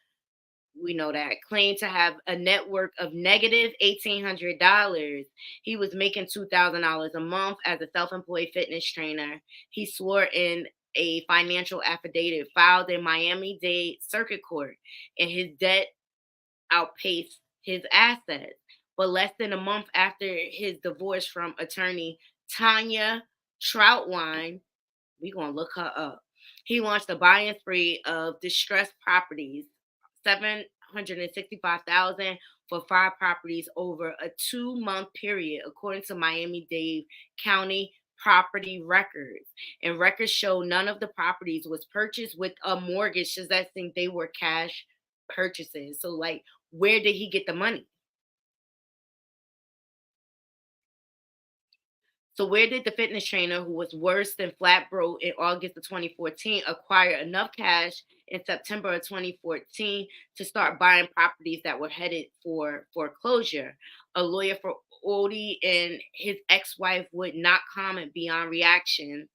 we know that, claimed to have a net worth of negative $1,800. He was making $2,000 a month as a self-employed fitness trainer. He swore in a financial affidavit filed in Miami-Dade Circuit Court, and his debt outpaced his assets. But less than a month after his divorce from attorney Tanya Troutwine, we're going to look her up. He launched a buying spree of distressed properties, 765,000 for 5 properties over a 2-month period, according to Miami-Dade County property records. And records show none of the properties was purchased with a mortgage, suggesting they were cash purchases. So, like, where did he get the money? So where did the fitness trainer, who was worse than flat broke in August of 2014, acquire enough cash in September of 2014 to start buying properties that were headed for foreclosure? A lawyer for Oddi and his ex-wife would not comment beyond reaction.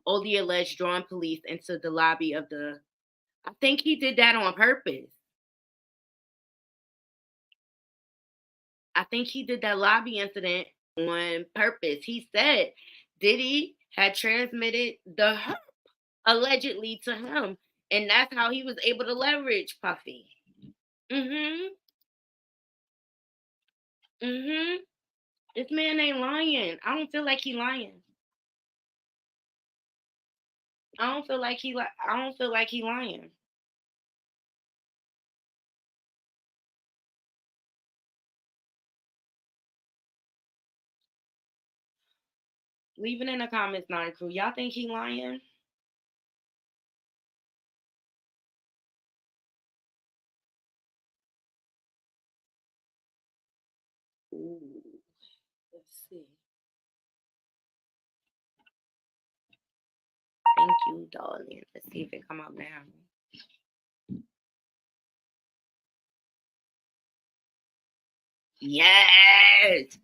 Oddi alleged drawing police into the lobby of the. I think he did that on purpose. I think he did that lobby incident on purpose. He said Diddy had transmitted the herp allegedly to him, and that's how he was able to leverage Puffy. Mhm. Mhm. This man ain't lying. I don't feel like he lying. I don't feel like I don't feel like he lying. Leave it in the comments, Nine Crew. Y'all think he lying? Ooh. Let's see. Thank you, darling. Let's see if it come up now. Yes.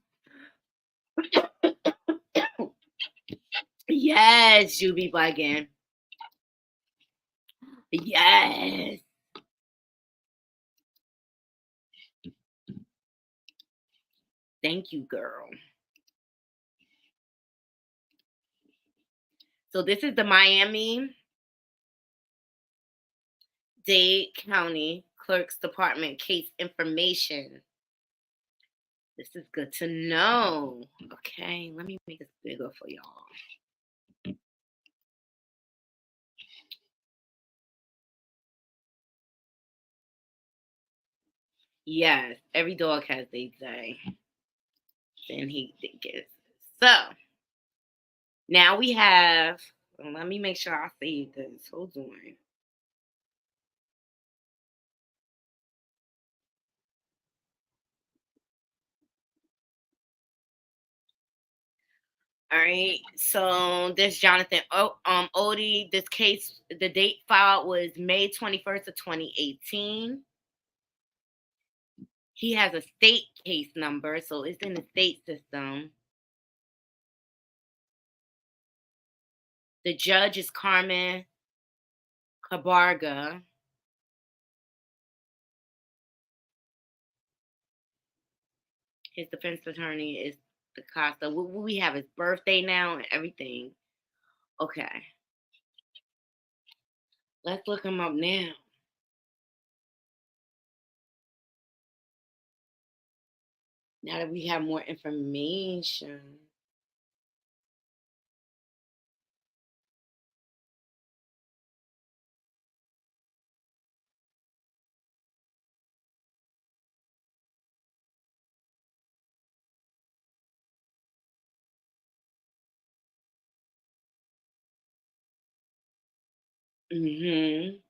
Yes, you be bugging. Yes. Thank you, girl. So this is the Miami-Dade County Clerk's Department case information. This is good to know. Okay, let me make this bigger for y'all. Yes, every dog has their day. Then he gets. So now we have. Let me make sure I save this. Hold on. All right. So this Jonathan Oddi. This case, the date filed was May 21st of 2018. He has a state case number, so it's in the state system. The judge is Carmen Cabarga. His defense attorney is DaCosta. We have his birthday now and everything. Okay. Let's look him up now. Now that we have more information. Let me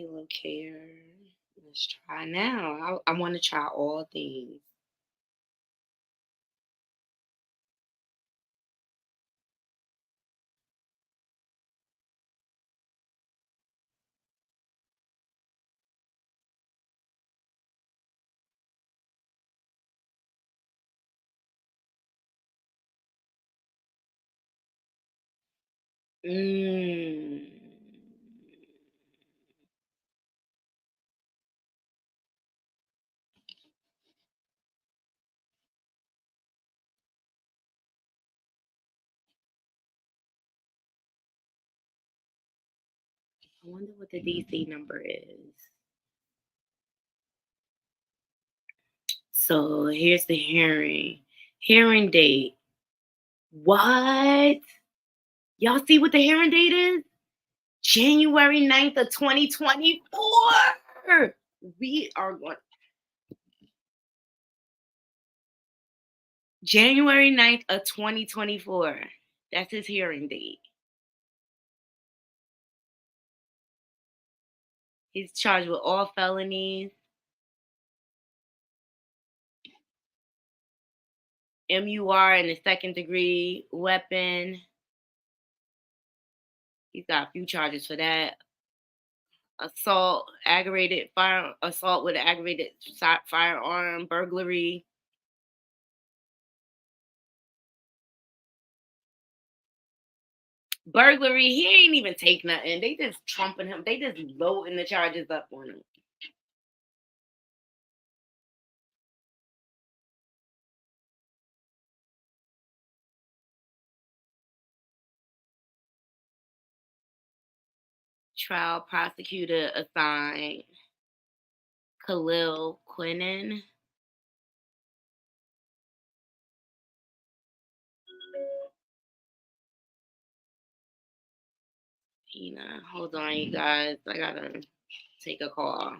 look here. Let's try now. I want to try all these. Mm. I wonder what the DC number is. So here's the hearing. Hearing date. What? Y'all see what the hearing date is? January 9th of 2024. We are going. January 9th of 2024. That's his hearing date. He's charged with all felonies. MUR in the second degree weapon. He's got a few charges for that. Assault, assault with an aggravated firearm, burglary. Burglary, he ain't even take nothing. They just trumping him. They just loading the charges up on him. Trial prosecutor assigned Khalil Quinnen. Hold on, you guys. I gotta take a call.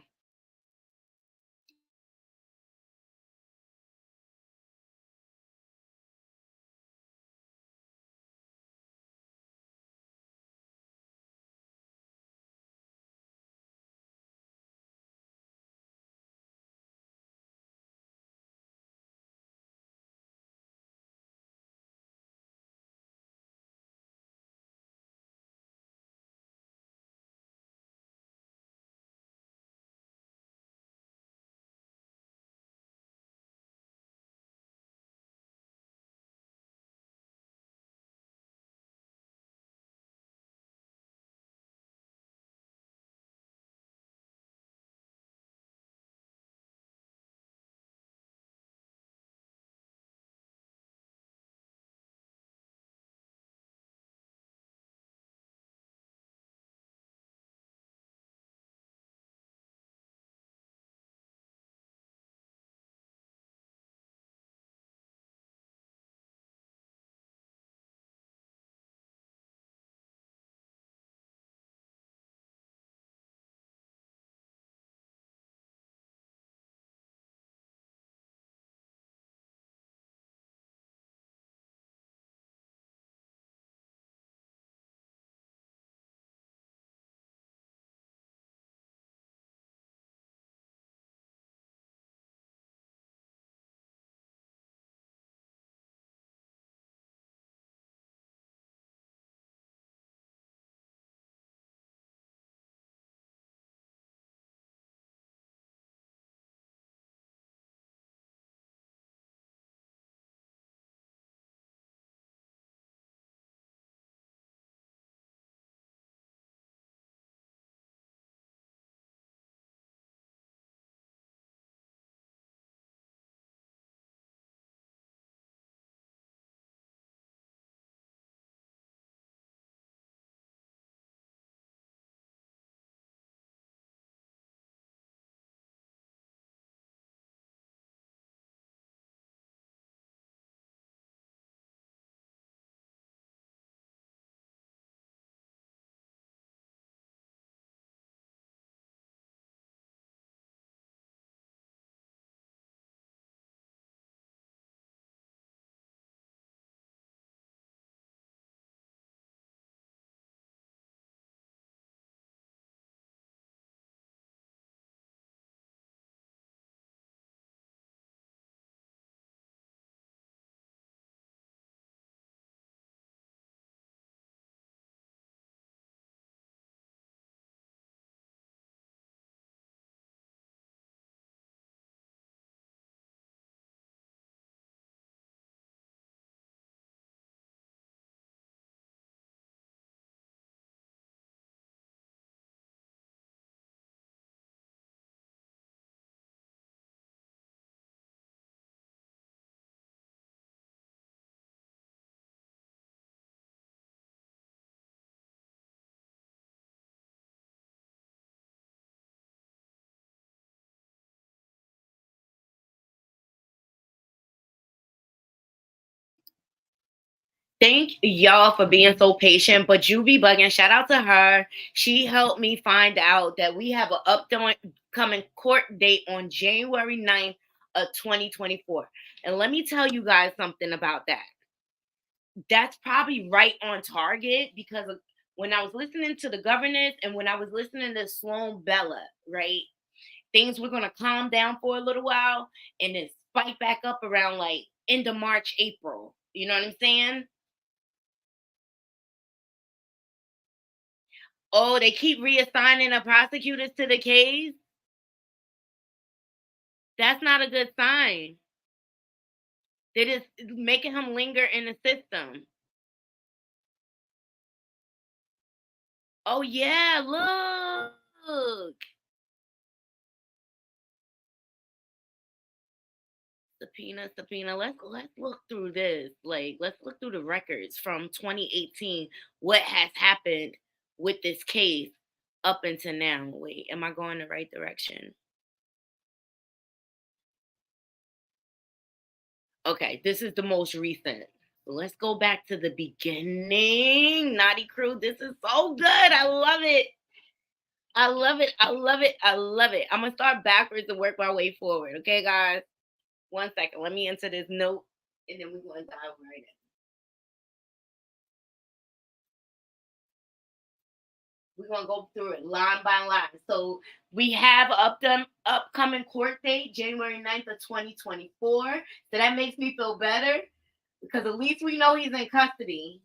Thank y'all for being so patient, but you be bugging. Shout out to her. She helped me find out that we have an upcoming court date on January 9th of 2024. And let me tell you guys something about that. That's probably right on target because when I was listening to the governors and when I was listening to Sloan Bella, right? Things were gonna calm down for a little while and then spike back up around like end of March, April. You know what I'm saying? Oh, they keep reassigning the prosecutors to the case. That's not a good sign. They're just making him linger in the system. Oh yeah, look. Subpoena. Let's look through this. Like, let's look through the records from 2018. What has happened with this case up until now? Wait, am I going the right direction? Okay, this is the most recent. Let's go back to the beginning. Naughty Crew, this is so good. I love it. I love it. I love it. I love it. I'm gonna start backwards and work my way forward. Okay, guys. 1 second. Let me enter this note, and then we're gonna dive right in. We're gonna go through it line by line. So we have upcoming court date, January 9th of 2024. So that makes me feel better because at least we know he's in custody.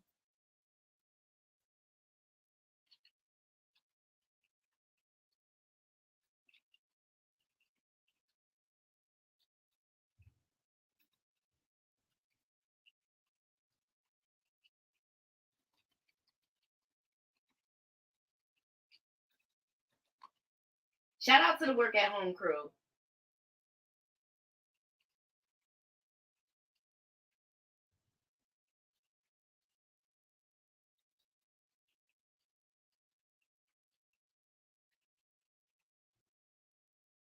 Shout out to the work at home crew.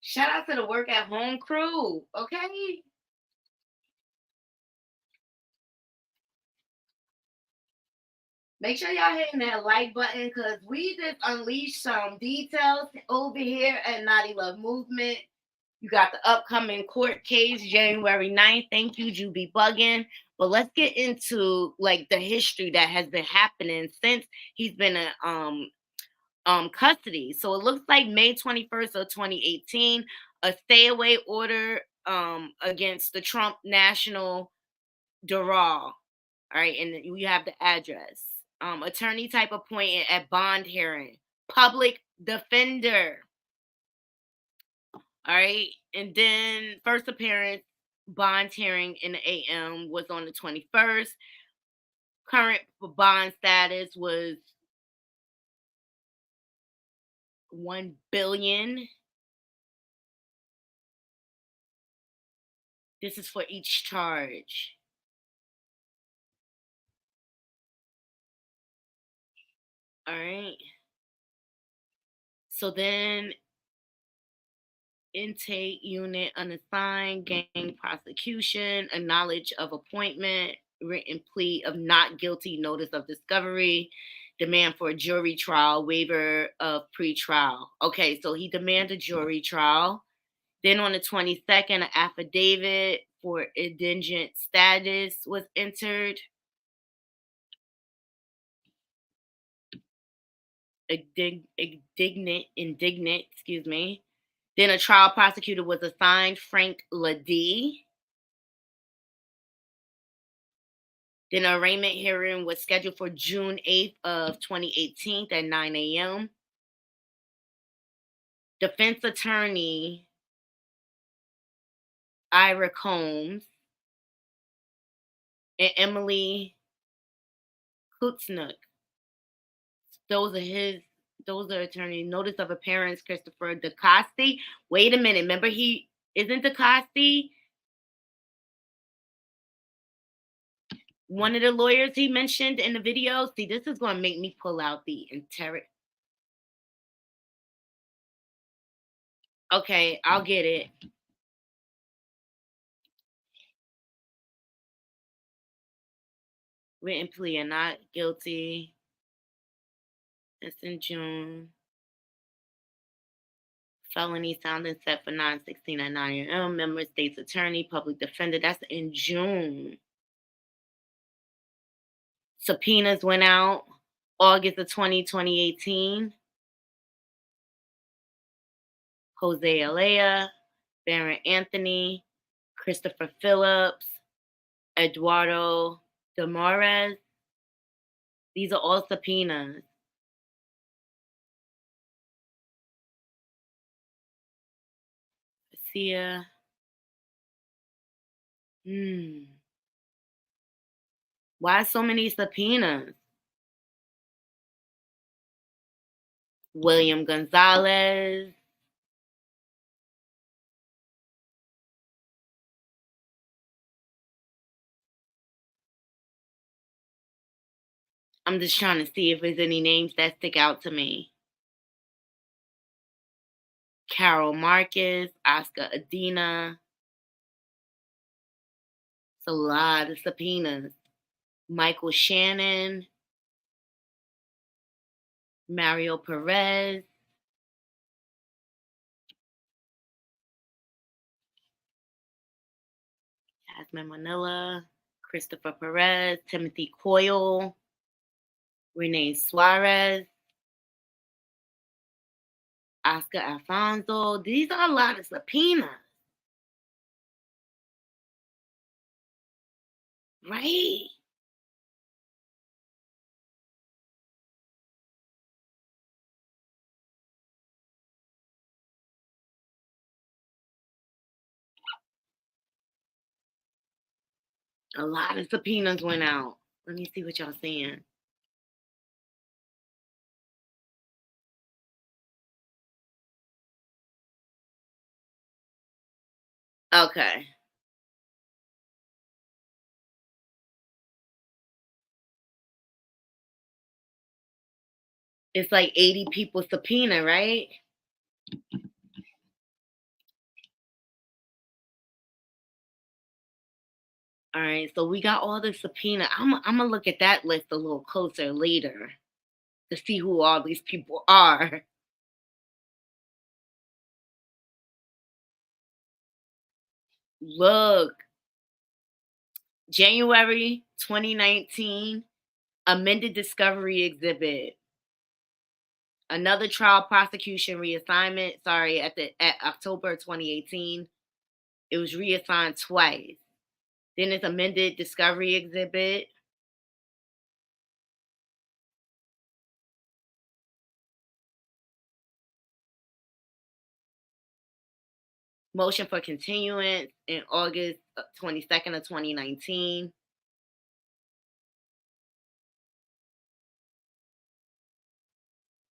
Shout out to the work at home crew. Okay. Make sure y'all hitting that like button because we just unleashed some details over here at Naughty Love Movement. You got the upcoming court case January 9th. Thank you, Juby Buggin. But let's get into like the history that has been happening since he's been in custody. So it looks like May 21st of 2018, a stay away order against the Trump National Doral. All right, and you have the address. Attorney type appointed at bond hearing. Public defender. All right. And then first appearance, bond hearing in the AM was on the 21st. Current bond status was 1 billion. This is for each charge. All right. So then intake unit unassigned, gang prosecution, a knowledge of appointment, written plea of not guilty, notice of discovery, demand for a jury trial, waiver of pretrial. Okay, so he demanded a jury trial. Then on the 22nd, an affidavit for indigent status was entered. Indignant, excuse me. Then a trial prosecutor was assigned, Frank Ladie. Then an arraignment hearing was scheduled for June 8th of 2018 at 9 a.m. Defense attorney Ira Combs and Emily Kutznick. Those are attorneys. Notice of appearance, Christopher DeCosti. Wait a minute. Remember, he isn't DeCosti one of the lawyers he mentioned in the video? See, this is going to make me pull out the Okay, I'll get it. Written plea or not guilty. That's in June. Felony sounding set for 9/16 at 9 a.m. Member State's Attorney, Public Defender. That's in June. Subpoenas went out August of 2018. Jose Alea, Baron Anthony, Christopher Phillips, Eduardo Demores. These are all subpoenas. Garcia. Why so many subpoenas? William Gonzalez. I'm just trying to see if there's any names that stick out to me. Carol Marcus, Oscar Adina. It's a lot of subpoenas. Michael Shannon. Mario Perez. Jasmine Manila. Christopher Perez. Timothy Coyle. Renee Suarez. Oscar Alfonso. These are a lot of subpoenas. Right? A lot of subpoenas went out. Let me see what y'all saying. Okay. It's like 80 people subpoena, right? All right, so we got all the subpoena. I'm gonna look at that list a little closer later to see who all these people are. Look, January 2019, amended discovery exhibit. Another trial prosecution reassignment. Sorry, at October 2018, it was reassigned twice. Then it's amended discovery exhibit. Motion for continuance in August 22nd of 2019.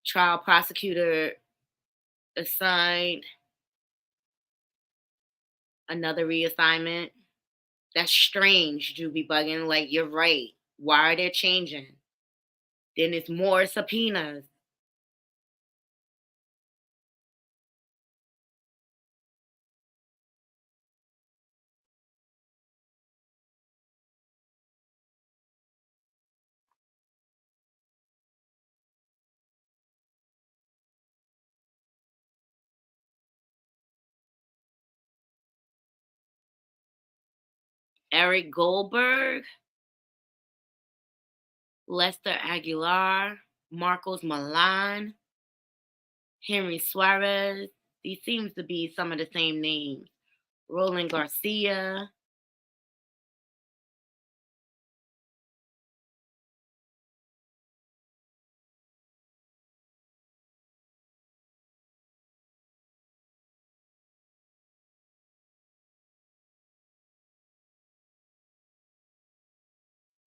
Trial prosecutor assigned. Another reassignment. That's strange, Juby bugging. Like, you're right. Why are they changing? Then it's more subpoenas. Eric Goldberg, Lester Aguilar, Marcos Milan, Henry Suarez. These seems to be some of the same names. Roland Garcia.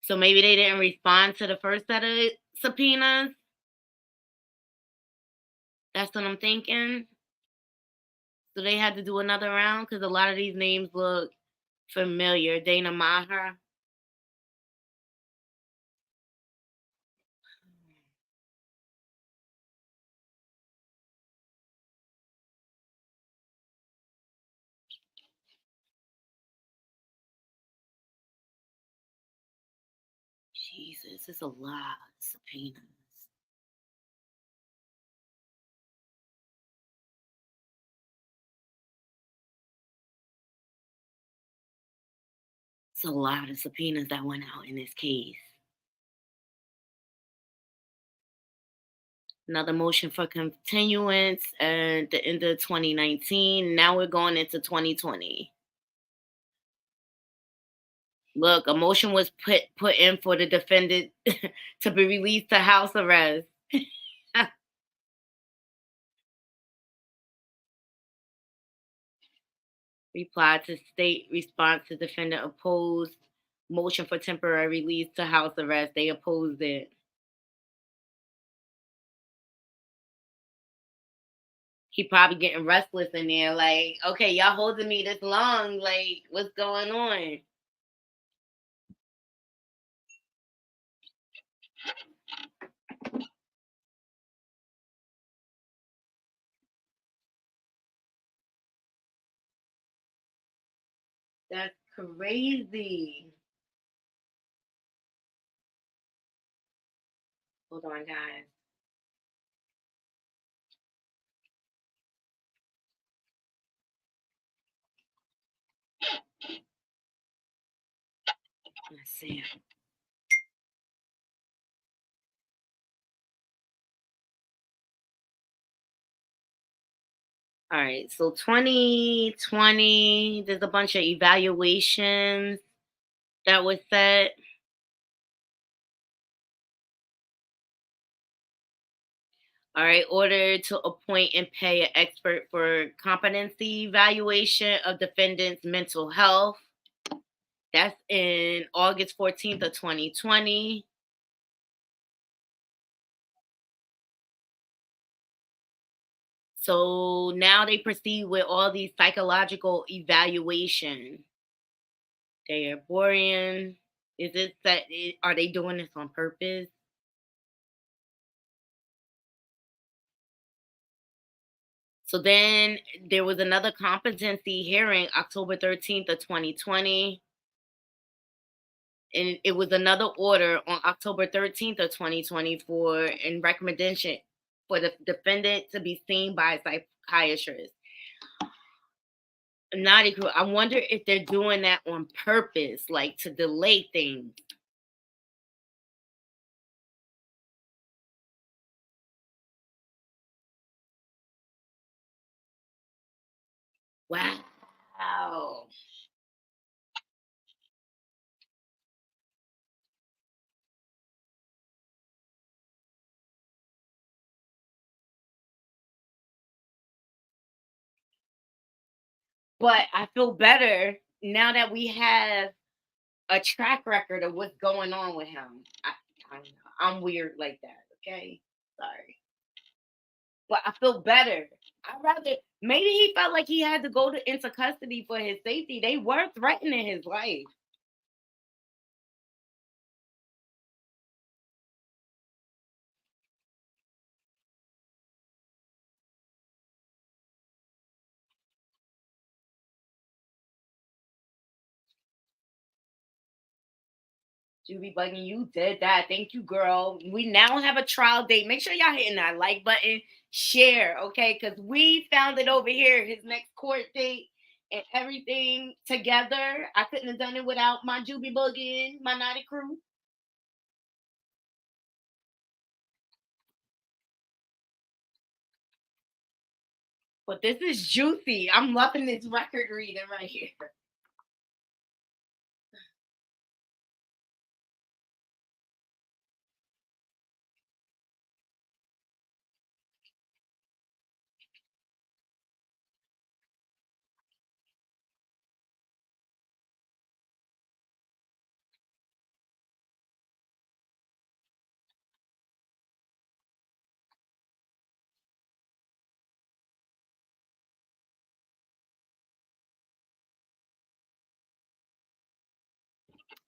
So maybe they didn't respond to the first set of subpoenas. That's what I'm thinking. So they had to do another round because a lot of these names look familiar. Dana Maher. This is a lot of subpoenas. It's a lot of subpoenas that went out in this case. Another motion for continuance at the end of 2019. Now we're going into 2020. Look, a motion was put in for the defendant to be released to house arrest. Reply to state response to defendant opposed motion for temporary release to house arrest. They opposed it. He probably getting restless in there, like, okay, y'all holding me this long, like, what's going on? That's crazy. Hold on, guys. Let's see. All right, so 2020, there's a bunch of evaluations that was set. All right, order to appoint and pay an expert for competency evaluation of defendant's mental health. That's in August 14th of 2020. So now they proceed with all these psychological evaluation. They are boring. Is it that? Are they doing this on purpose? So then there was another competency hearing October 13th of 2020. And it was another order on October 13th of 2020 for in recommendation for the defendant to be seen by a psychiatrist. Not equal. I wonder if they're doing that on purpose, like to delay things. Wow. But I feel better now that we have a track record of what's going on with him. I don't know. I'm weird like that. Okay, sorry, but I feel better. I rather maybe he felt like he had to go into custody for his safety. They were threatening his life. Juby bugging, you did that. Thank you, girl. We now have a trial date. Make sure y'all hitting that like button, share, okay? Because we found it over here, his next court date and everything together. I couldn't have done it without my Juby bugging, my naughty crew. But this is juicy. I'm loving this record reading right here.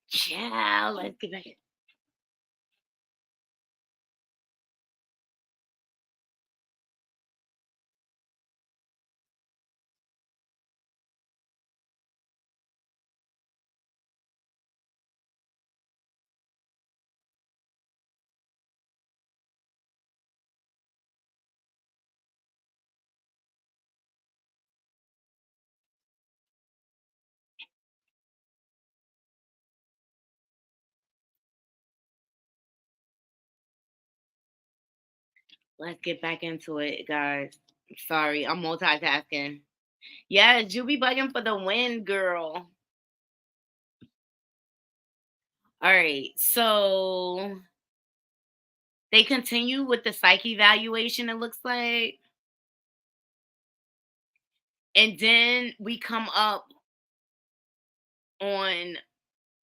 Ciao. Let's get back. Let's get back into it, guys. Sorry, I'm multitasking. Yes, you be bugging for the win, girl. All right, so they continue with the psych evaluation, it looks like. And then we come up on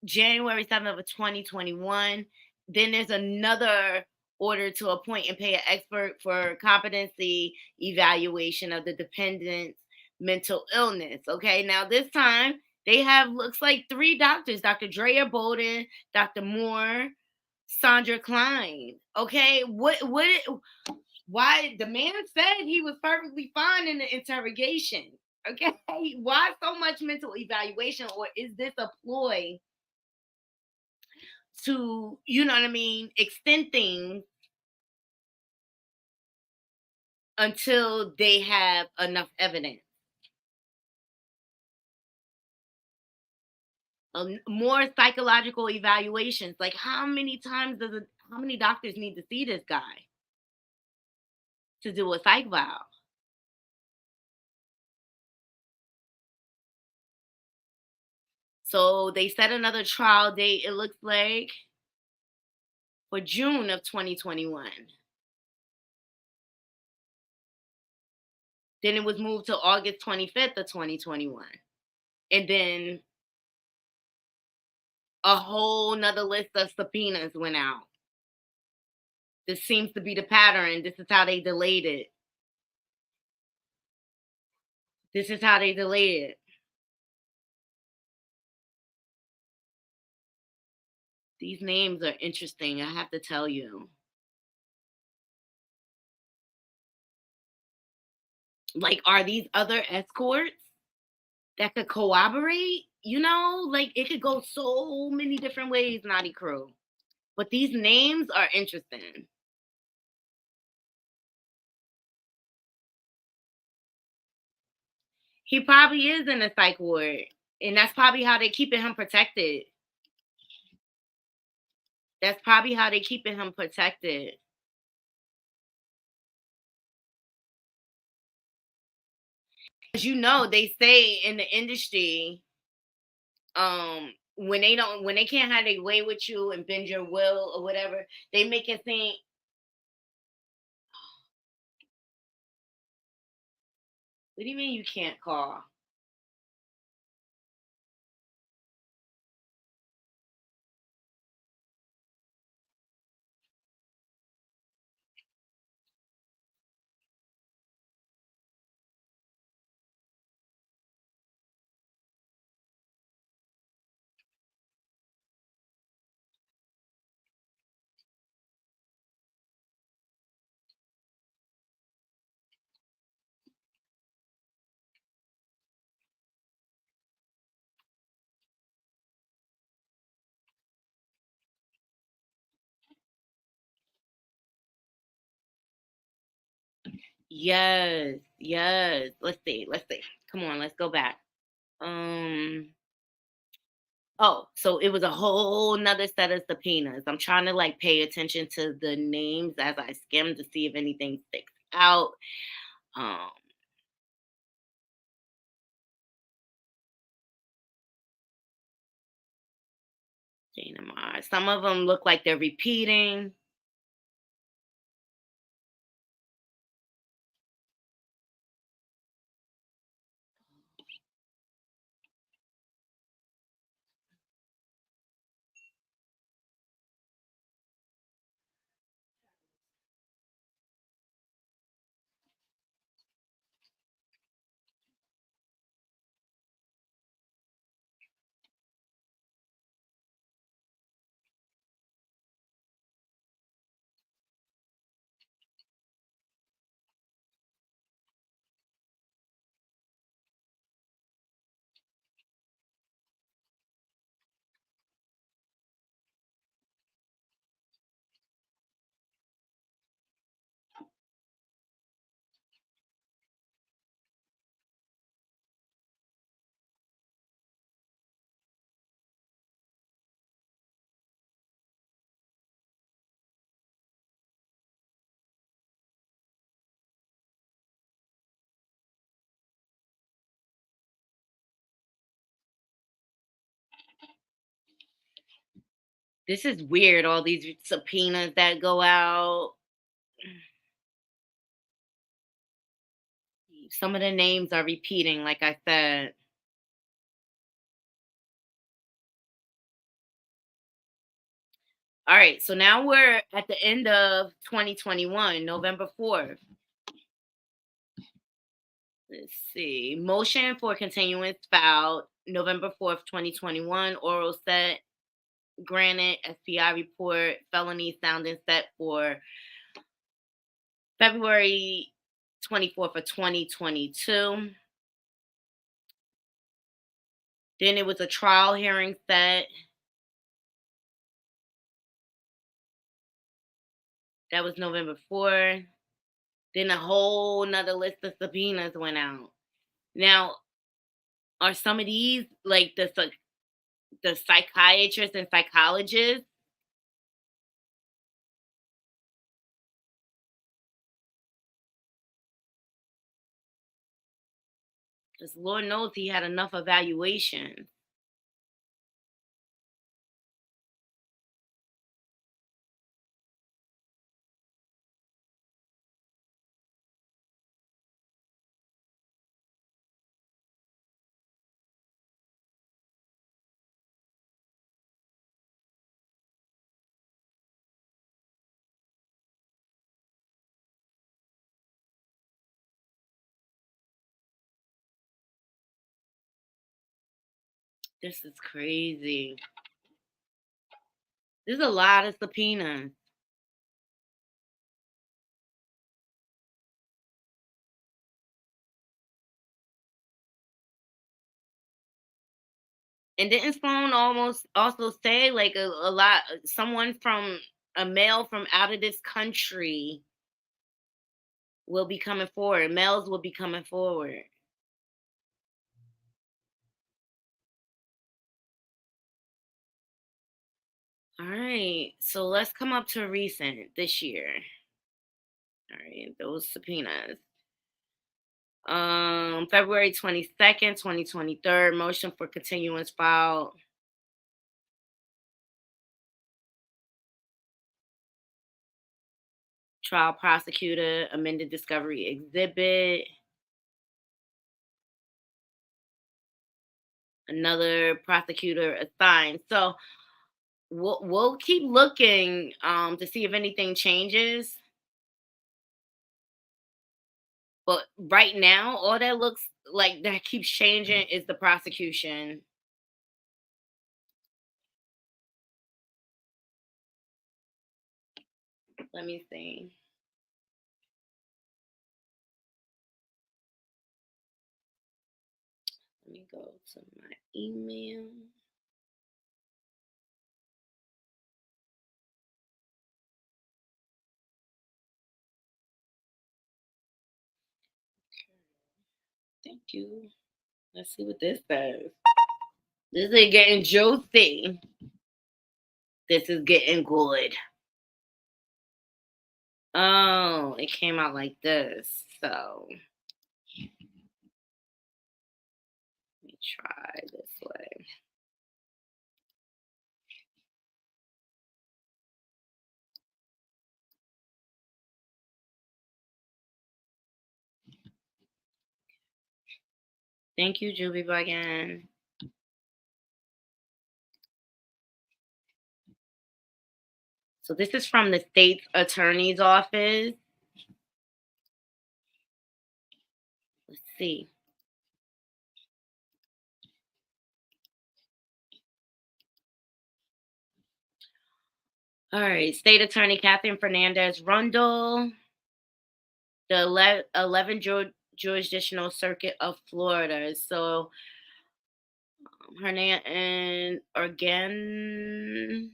January 7th of 2021. Then there's another order to appoint and pay an expert for competency evaluation of the dependent's mental illness. Okay, now this time they have looks like three doctors: Dr. Drea Bolden, Dr. Moore, Sandra Klein. Okay, why the man said he was perfectly fine in the interrogation. Okay, why so much mental evaluation, or is this a ploy to, you know what I mean, extend things until they have enough evidence? More psychological evaluations. Like, how many times how many doctors need to see this guy to do a psych eval? So they set another trial date, it looks like, for June of 2021. Then it was moved to August 25th of 2021. And then a whole nother list of subpoenas went out. This seems to be the pattern. This is how they delayed it. This is how they delayed it. These names are interesting, I have to tell you. Like, are these other escorts that could corroborate? You know, like it could go so many different ways, Naughty Crew. But these names are interesting. He probably is in a psych ward. And that's probably how they keeping him protected. That's probably how they keeping him protected. As you know, they say in the industry, when they can't have their way with you and bend your will or whatever, they make it think, what do you mean you can't call? Yes, yes. Let's see. Let's see. Come on, let's go back. Um oh, so it was a whole nother set of subpoenas. I'm trying to like pay attention to the names as I skim to see if anything sticks out. Um Dana Mars. Some of them look like they're repeating. This is weird, all these subpoenas that go out. Some of the names are repeating, like I said. All right, so now we're at the end of 2021, November 4th. Let's see. Motion for continuance filed November 4th, 2021. Oral set granted. SPI report. Felony sounding set for February 24th of 2022. Then it was a trial hearing set. That was November 4th. Then a whole nother list of subpoenas went out. Now, are some of these like the psychiatrists and psychologists? Because Lord knows he had enough evaluation. This is crazy. There's a lot of subpoenas. And didn't Sloan almost also say like a lot someone from a male from out of this country will be coming forward. Males will be coming forward. All right. So let's come up to recent this year. All right, those subpoenas. February 22nd, 2023, motion for continuance filed. Trial prosecutor, amended discovery exhibit. Another prosecutor assigned. So we'll keep looking to see if anything changes. But right now, all that looks like that keeps changing is the prosecution. Let me see. Let me go to my email. Thank you. Let's see what this says. This is getting juicy. This is getting good. Oh, it came out like this. So let me try this way. Thank you, Juby Bagan. So this is from the state's attorney's office. Let's see. All right, State Attorney Catherine Fernandez Rundle, the 11th Jurisdictional Circuit of Florida. So Hernan and Organ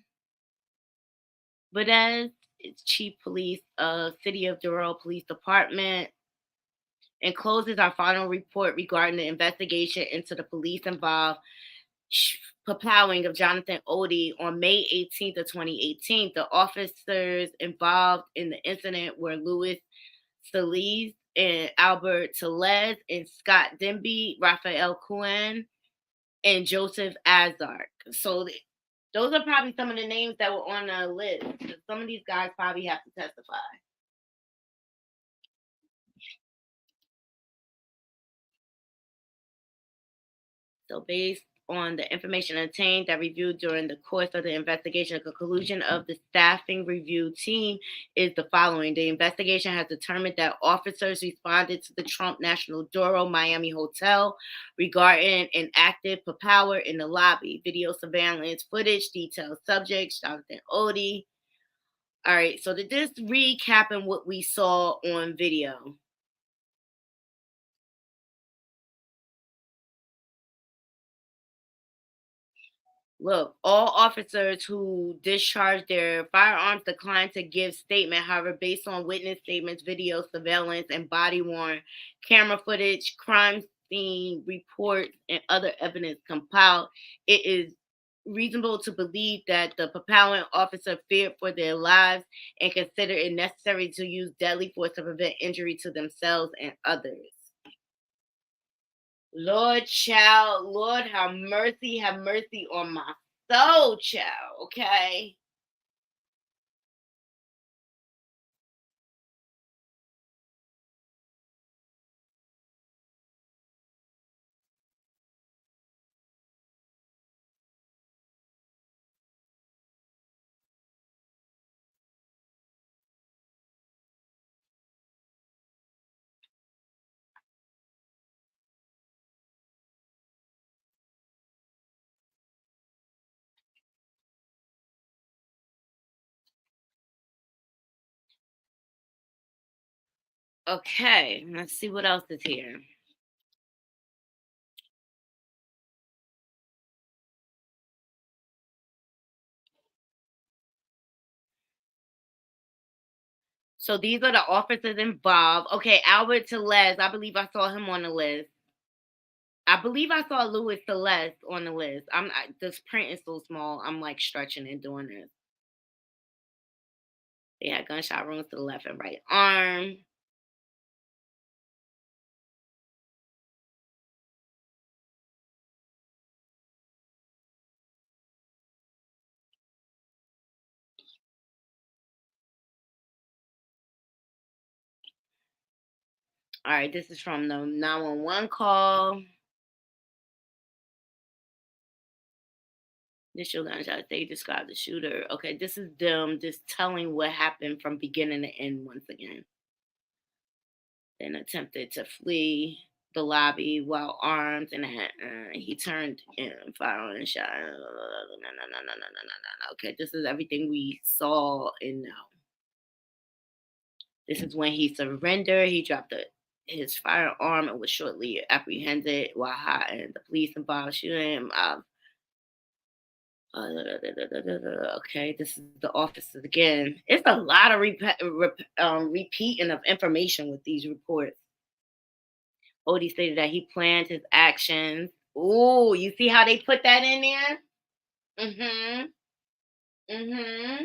Budez is Chief Police of City of Doral Police Department, encloses our final report regarding the investigation into the police involved plowing of Jonathan Oddi on May 18th of 2018. The officers involved in the incident were Louis Solis and Albert Telez and Scott Denby, Raphael Cohen, and Joseph Azark. So Those are probably some of the names that were on the list. Some of these guys probably have to testify. So based on the information obtained that reviewed during the course of the investigation, the conclusion of the staffing review team is the following. The investigation has determined that officers responded to the Trump National Doro Miami Hotel regarding an active power in the lobby. Video surveillance footage details subjects, Jonathan Oddi. All right, so just recapping what we saw on video. Look, all officers who discharged their firearms declined to give statement. However, based on witness statements, video surveillance, and body-worn camera footage, crime scene reports, and other evidence compiled, it is reasonable to believe that the propellant officer feared for their lives and considered it necessary to use deadly force to prevent injury to themselves and others. Lord, child, Lord, have mercy on my soul, child, okay? Okay, let's see what else is here. So these are the officers involved. Okay, Albert Telez. I believe I saw him on the list. I believe I saw Louis Celeste on the list. This print is so small. I'm like stretching and doing this. They had gunshot wounds to the left and right arm. All right, this is from the 911 call. Initial gunshot, they described the shooter. Okay, this is them just telling what happened from beginning to end once again. Then attempted to flee the lobby while armed, and he turned and fired and shot. Okay, this is everything we saw and know. This is when he surrendered. He dropped his firearm and was shortly apprehended while hiding. The police involved shooting him. Okay, this is the officers again. It's a lot of repeating of information with these reports. Oddi stated that he planned his actions. Oh, you see how they put that in there? Mm-hmm. Mm-hmm.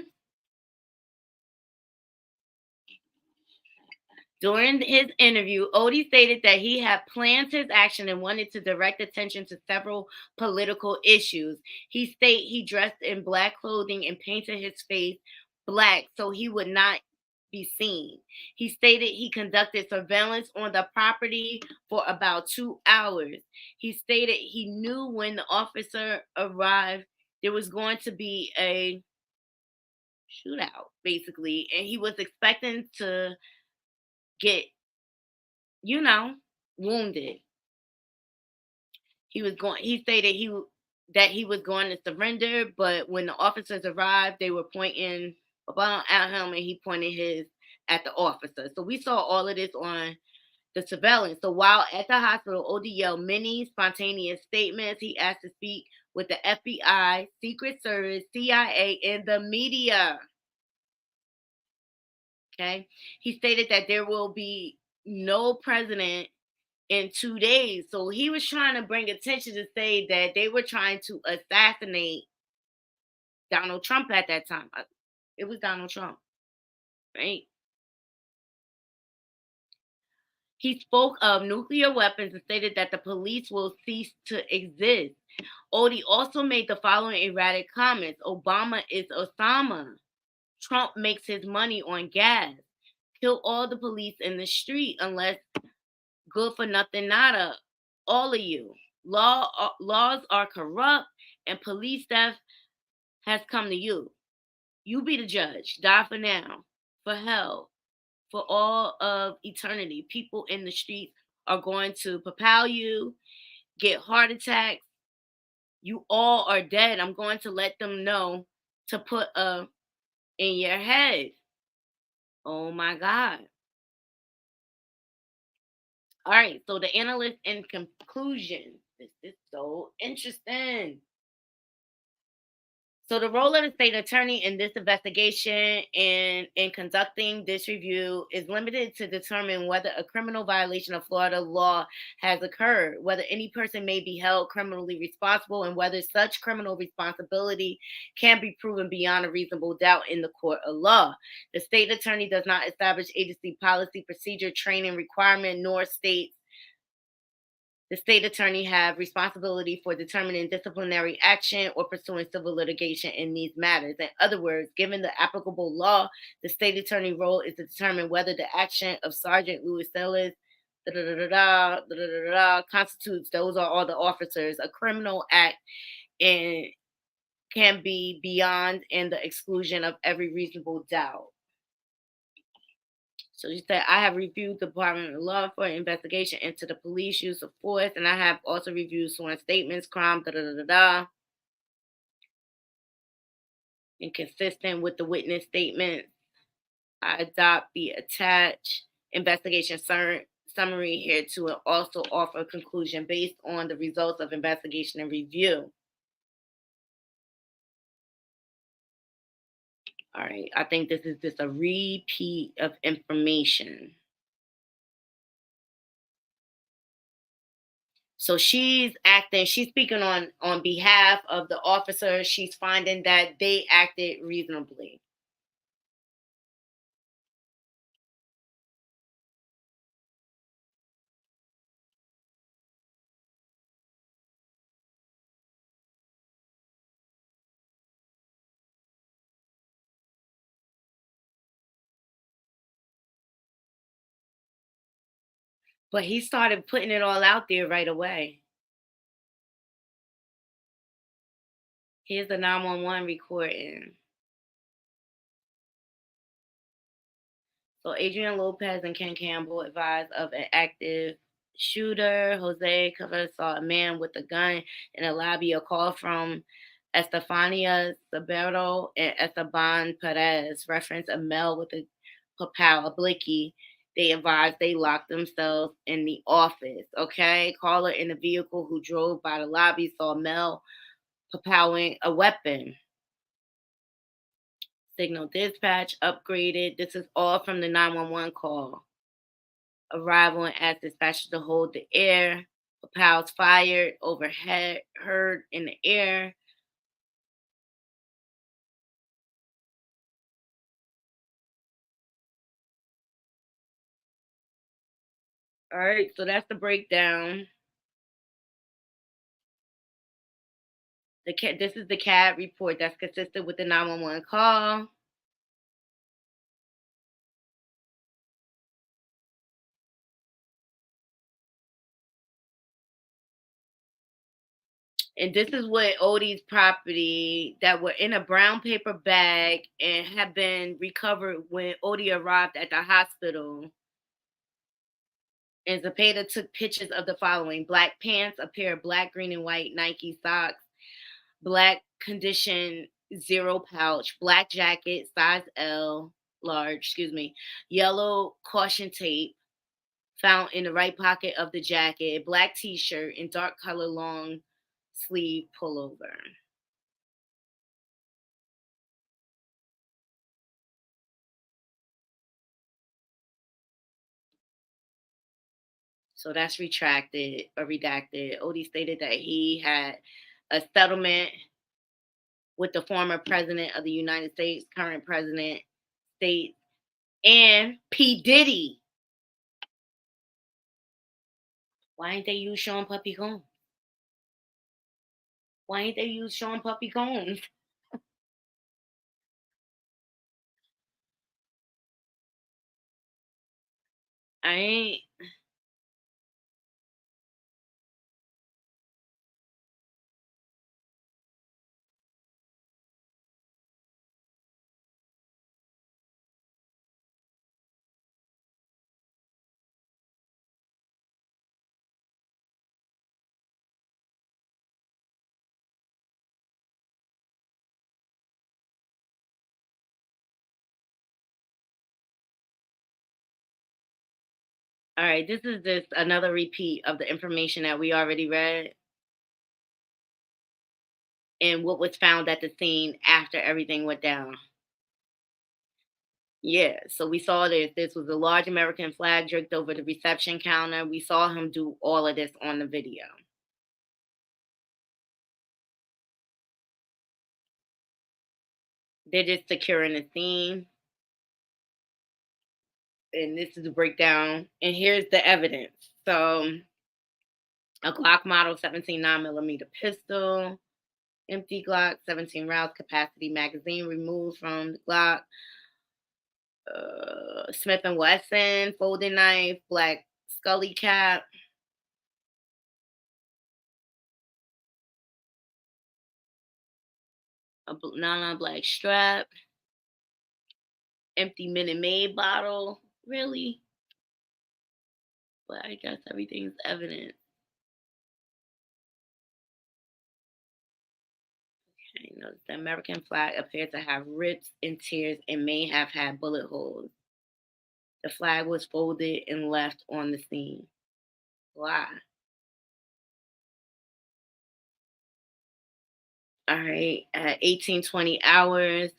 During his interview, Oddi stated that he had planned his action and wanted to direct attention to several political issues. He stated he dressed in black clothing and painted his face black so he would not be seen. He stated he conducted surveillance on the property for about 2 hours. He stated he knew when the officer arrived there was going to be a shootout, basically, and he was expecting to get wounded. He stated that he was going to surrender, but when the officers arrived, they were pointing a gun at him and he pointed his at the officer. So we saw all of this on the surveillance. So while at the hospital, Oddi yelled many spontaneous statements. He asked to speak with the FBI, Secret Service, CIA, and the media. Okay. He stated that there will be no president in 2 days. So he was trying to bring attention to say that they were trying to assassinate Donald Trump at that time. It was Donald Trump, right? He spoke of nuclear weapons and stated that the police will cease to exist. Oddi also made the following erratic comments: Obama is Osama. Trump makes his money on gas. Kill all the police in the street unless good for nothing nada. All of you. Laws are corrupt and police theft has come to you. You be the judge. Die for now. For hell. For all of eternity. People in the streets are going to propel you, get heart attacks. You all are dead. I'm going to let them know to put in your head. Oh my God. All right. So the analyst in conclusion. This is so interesting. So the role of the state attorney in this investigation and in conducting this review is limited to determine whether a criminal violation of Florida law has occurred, whether any person may be held criminally responsible, and whether such criminal responsibility can be proven beyond a reasonable doubt in the court of law. The state attorney does not establish agency policy, procedure, training requirement, nor states the state attorney have responsibility for determining disciplinary action or pursuing civil litigation in these matters. In other words, given the applicable law, the state attorney role is to determine whether the action of Sergeant Louis Ellis constitutes, those are all the officers, a criminal act and can be beyond and the exclusion of every reasonable doubt. So you said, I have reviewed the Department of Law for investigation into the police use of force, and I have also reviewed sworn statements, crime, inconsistent with the witness statements. I adopt the attached investigation summary here to also offer a conclusion based on the results of investigation and review. All right, I think this is just a repeat of information. So she's speaking on behalf of the officer. She's finding that they acted reasonably. But he started putting it all out there right away. Here's the 911 recording. So Adrian Lopez and Ken Campbell advised of an active shooter. Jose Cavazos saw a man with a gun in a lobby. A call from Estefania Sabero and Esteban Perez referenced a male with a papal, a blicky. They advised they locked themselves in the office. Okay. Caller in the vehicle who drove by the lobby saw a male propelling a weapon. Signal dispatch upgraded. This is all from the 911 call. Arrival and asked dispatcher to hold the air. Propels fired overhead, heard in the air. All right, so that's the breakdown. This is the CAD report that's consistent with the 911 call. And this is what Oddi's property that were in a brown paper bag and had been recovered when Oddi arrived at the hospital. And Zepeda took pictures of the following: black pants, a pair of black, green, and white Nike socks, black condition zero pouch, black jacket, size L, large, yellow caution tape found in the right pocket of the jacket, black t-shirt, and dark color long sleeve pullover. So that's retracted or redacted. Oddi stated that he had a settlement with the former president of the United States, current president, state, and P. Diddy. Why ain't they use Sean Puppy Combs? Why ain't they use Sean Puppy Combs? I ain't. All right, this is just another repeat of the information that we already read and what was found at the scene after everything went down. Yeah, so we saw this was a large American flag draped over the reception counter. We saw him do all of this on the video. They're just securing the scene. And this is the breakdown. And here's the evidence. So a Glock model 17 9mm pistol, empty Glock, 17 rounds capacity magazine removed from the Glock, Smith and Wesson folding knife, black scully cap, a nylon black strap, empty Minute Maid bottle. Really? But I guess everything's evident. Okay, notice the American flag appeared to have rips and tears and may have had bullet holes. The flag was folded and left on the scene. Why? All right, at 1820 hours,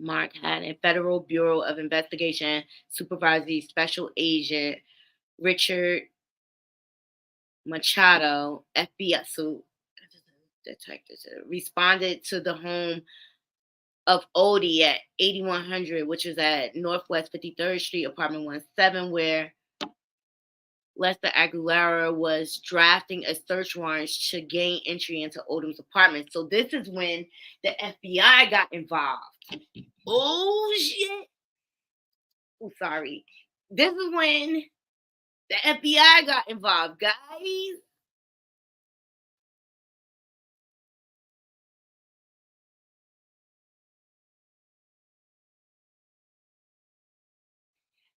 Mark had a Federal Bureau of Investigation Supervisory Special Agent Richard Machado, FBI detective, responded to the home of Oddi at 8100, which is at Northwest 53rd Street, apartment 17, where Lester Aguilera was drafting a search warrant to gain entry into Odom's apartment. So this is when the FBI got involved. Oh shit! Oh, sorry. This is when the FBI got involved, guys.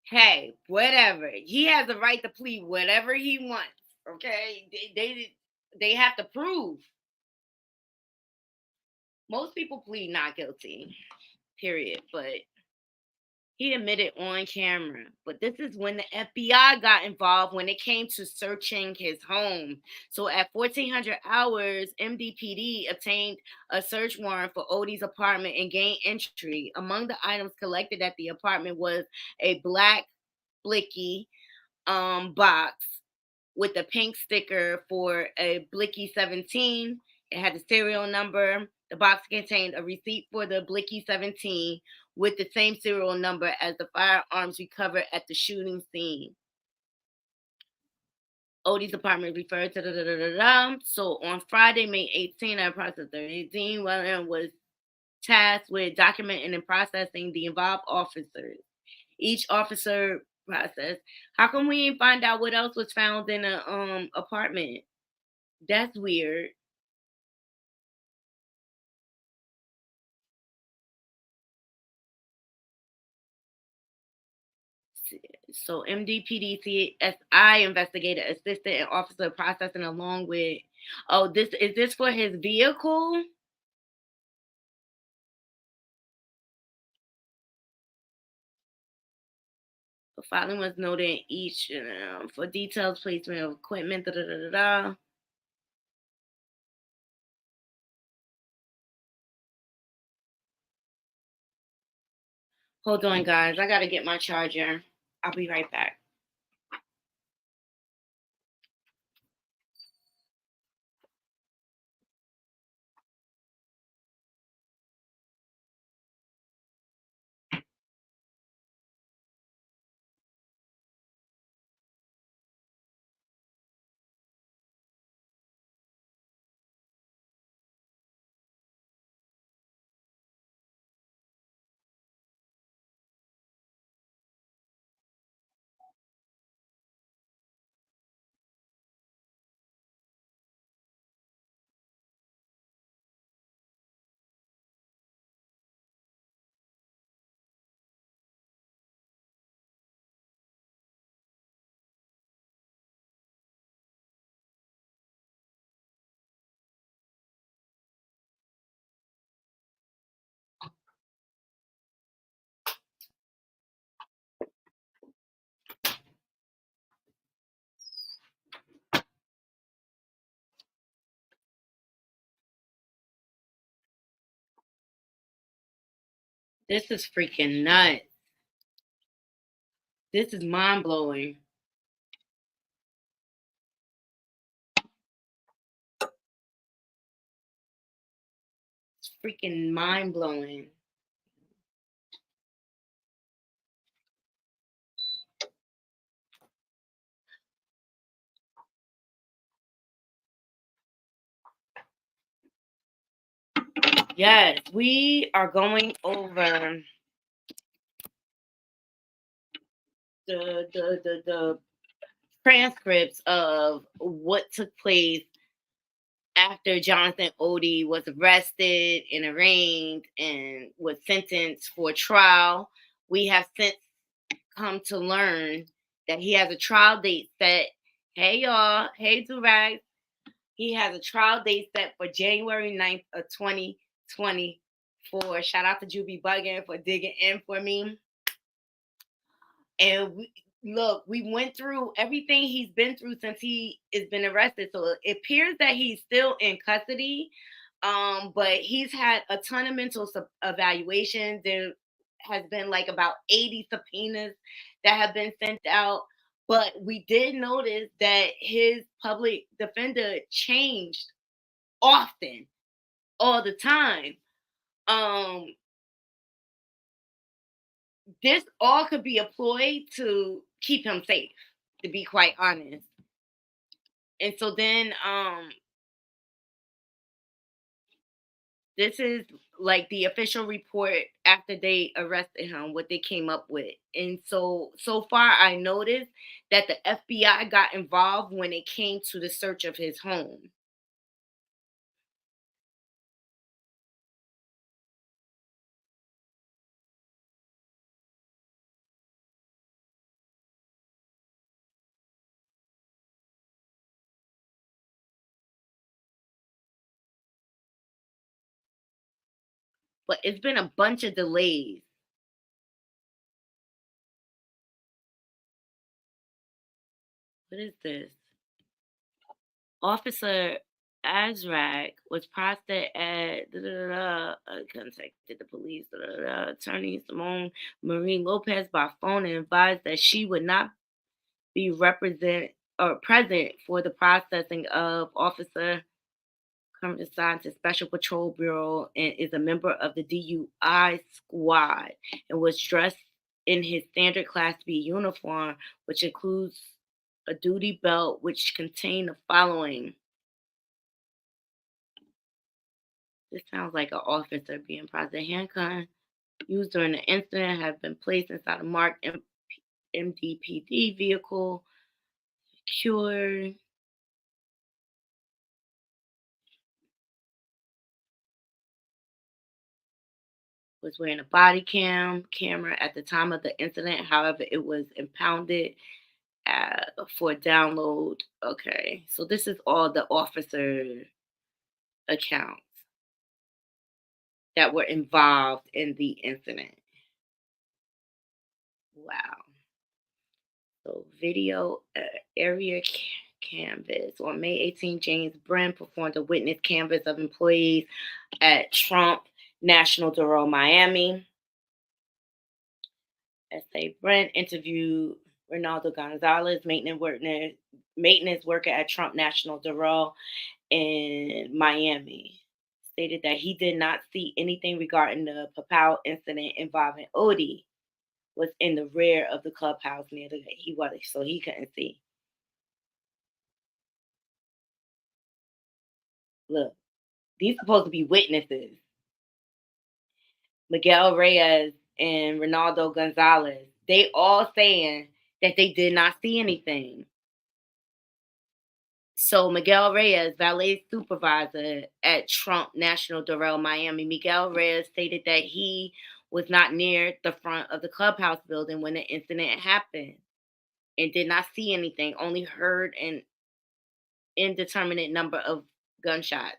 Hey, whatever. He has the right to plead whatever he wants. Okay, they have to prove. Most people plead not guilty. Period. But he admitted on camera. But this is when the FBI got involved when it came to searching his home. So at 1400 hours, MDPD obtained a search warrant for Oddi's apartment and gained entry. Among the items collected at the apartment was a black blicky box with a pink sticker for a Blicky 17. It had the serial number. The box contained a receipt for the Blicky 17 with the same serial number as the firearms recovered at the shooting scene. Oddi's apartment referred to So on Friday, May 18, at approximately 13, Wellen was tasked with documenting and processing the involved officers. Each officer process. How come we didn't find out what else was found in the apartment? That's weird. So MDPD CSI investigator, assistant, and officer processing along with. Oh, this is this for his vehicle? The filing was noted in each for details, placement of equipment. Da, da, da, da, da. Hold on, guys. I gotta get my charger. I'll be right back. This is freaking nuts. This is mind blowing. It's freaking mind blowing. Yes, we are going over the transcripts of what took place after Jonathan Oddi was arrested and arraigned and was sentenced for trial. We have since come to learn that he has a trial date set. Hey y'all, hey Durag. He has a trial date set for January 9th of 2024. Shout out to Juby Buggin for digging in for me. And we went through everything he's been through since he has been arrested. So it appears that he's still in custody. But he's had a ton of mental evaluations. There has been like about 80 subpoenas that have been sent out. But we did notice that his public defender changed often, all the time. This all could be a ploy to keep him safe, to be quite honest. And so then this is like the official report after they arrested him, what they came up with. And so far I noticed that the FBI got involved when it came to the search of his home. But it's been a bunch of delays. What is this? Officer Azrak was processed at contacted the police. Attorney Simone Marie Lopez by phone and advised that she would not be present for the processing of Officer currently assigned to Special Patrol Bureau and is a member of the DUI squad and was dressed in his standard Class B uniform, which includes a duty belt which contained the following. This sounds like an officer being processed. Handgun used during the incident have been placed inside a marked MDPD vehicle. Secured. Was wearing a body camera at the time of the incident. However, it was impounded for download. Okay, so this is all the officer accounts that were involved in the incident. Wow. So video area canvas. On May 18, James Brin performed a witness canvas of employees at Trump National Bureau, Miami. S.A. Brent interviewed Ronaldo Gonzalez, maintenance worker at Trump National Bureau in Miami. Stated that he did not see anything regarding the Papao incident involving Oddi. Was in the rear of the clubhouse near the he was so he couldn't see. Look, these supposed to be witnesses. Miguel Reyes and Ronaldo Gonzalez. They all saying that they did not see anything. So Miguel Reyes, valet supervisor at Trump National Bureau, Miami, Miguel Reyes stated that he was not near the front of the clubhouse building when the incident happened and did not see anything, only heard an indeterminate number of gunshots.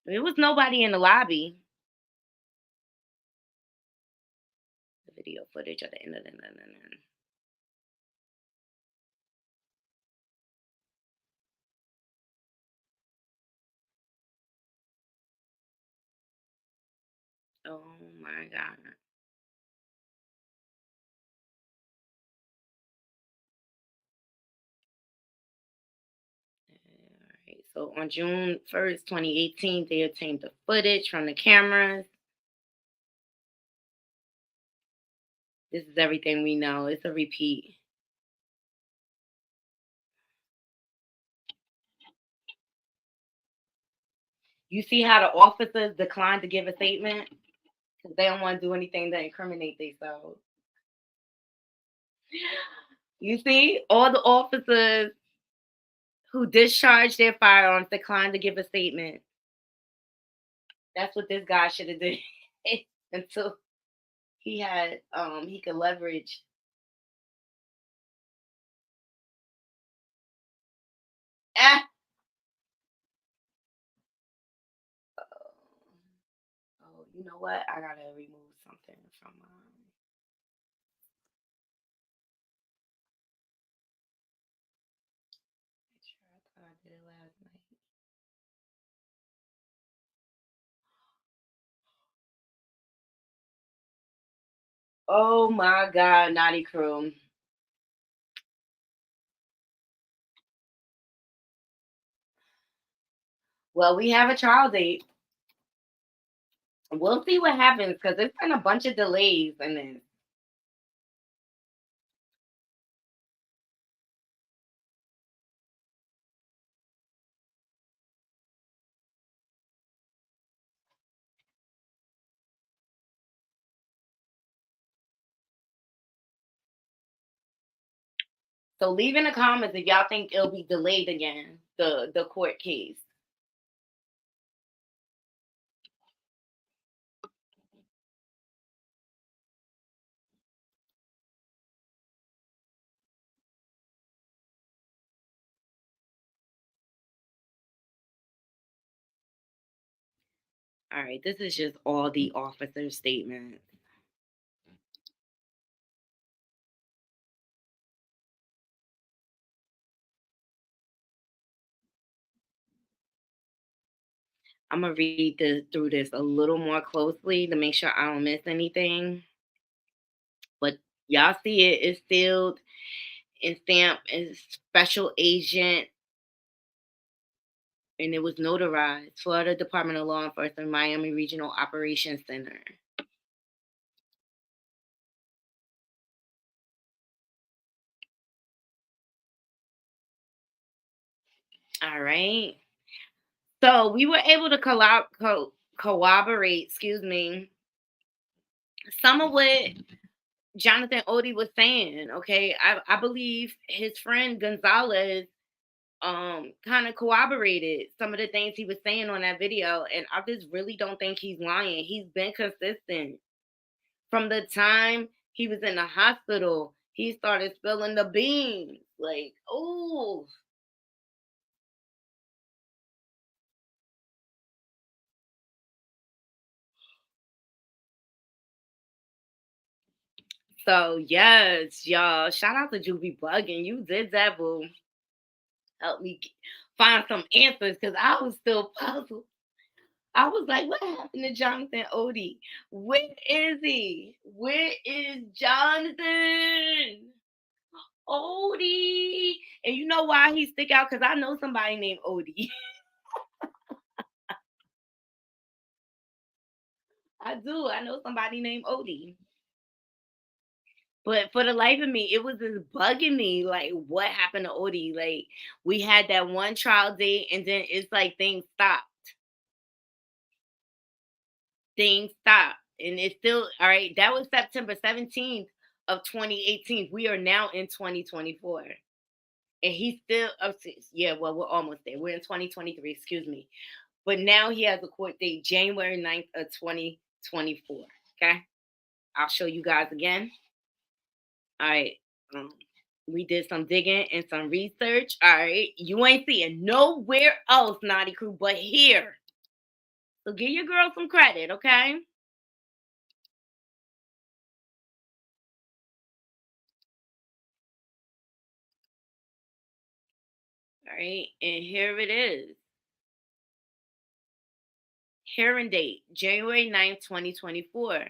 There was nobody in the lobby. The video footage at the end of the Oh my God. Alright, so on June 1st, 2018, they obtained the footage from the cameras. This is everything we know. It's a repeat. You see how the officers declined to give a statement because they don't want to do anything to incriminate themselves. You see, all the officers who discharged their firearms declined to give a statement. That's what this guy should have did until he could leverage. Ah, oh, you know what? I gotta remove something from my. Sure, I thought I did it last night. Oh my God, naughty crew. Well, we have a trial date. We'll see what happens because there's been a bunch of delays in this. So leave in the comments if y'all think it'll be delayed again, the court case. All right, this is just all the officer statements. I'm gonna read through this a little more closely to make sure I don't miss anything. But y'all see it is sealed and stamped as special agent, and it was notarized. Florida Department of Law Enforcement, Miami Regional Operations Center. All right. So we were able to corroborate, excuse me, some of what Jonathan Oddi was saying. Okay, I believe his friend Gonzalez kind of corroborated some of the things he was saying on that video, and I just really don't think he's lying. He's been consistent from the time he was in the hospital. He started spilling the beans, like, oh. So yes, y'all. Shout out to Juvie Bugging. You did that, boo. Help me find some answers because I was still puzzled. I was like, what happened to Jonathan Oddi? Where is he? Where is Jonathan Oddi? And you know why he stick out? Because I know somebody named Oddi. I do. I know somebody named Oddi. But for the life of me, it was just bugging me. Like, what happened to Odie? Like, we had that one trial date, and then it's like things stopped. Things stopped. And it's still, all right, that was September 17th of 2018. We are now in 2024. And he's still, yeah, well, we're almost there. We're in 2023, excuse me. But now he has a court date, January 9th of 2024. Okay. I'll show you guys again. All right. We did some digging and some research. All right. You ain't seeing nowhere else, Naughty Crew, but here. So give your girl some credit, okay? All right. And here it is. Hearing date, January 9th, 2024.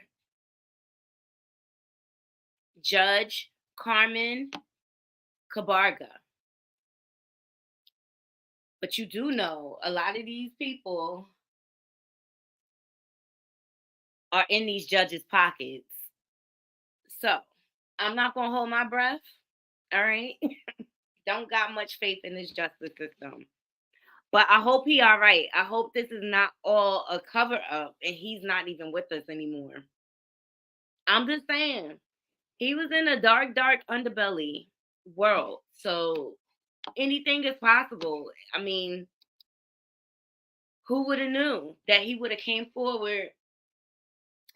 Judge Carmen Cabarga. But you do know a lot of these people are in these judges' pockets. So I'm not going to hold my breath. All right. Don't got much faith in this justice system. But I hope he all right. I hope this is not all a cover up and he's not even with us anymore. I'm just saying. He was in a dark, dark underbelly world. So anything is possible. I mean, who would have knew that he would have came forward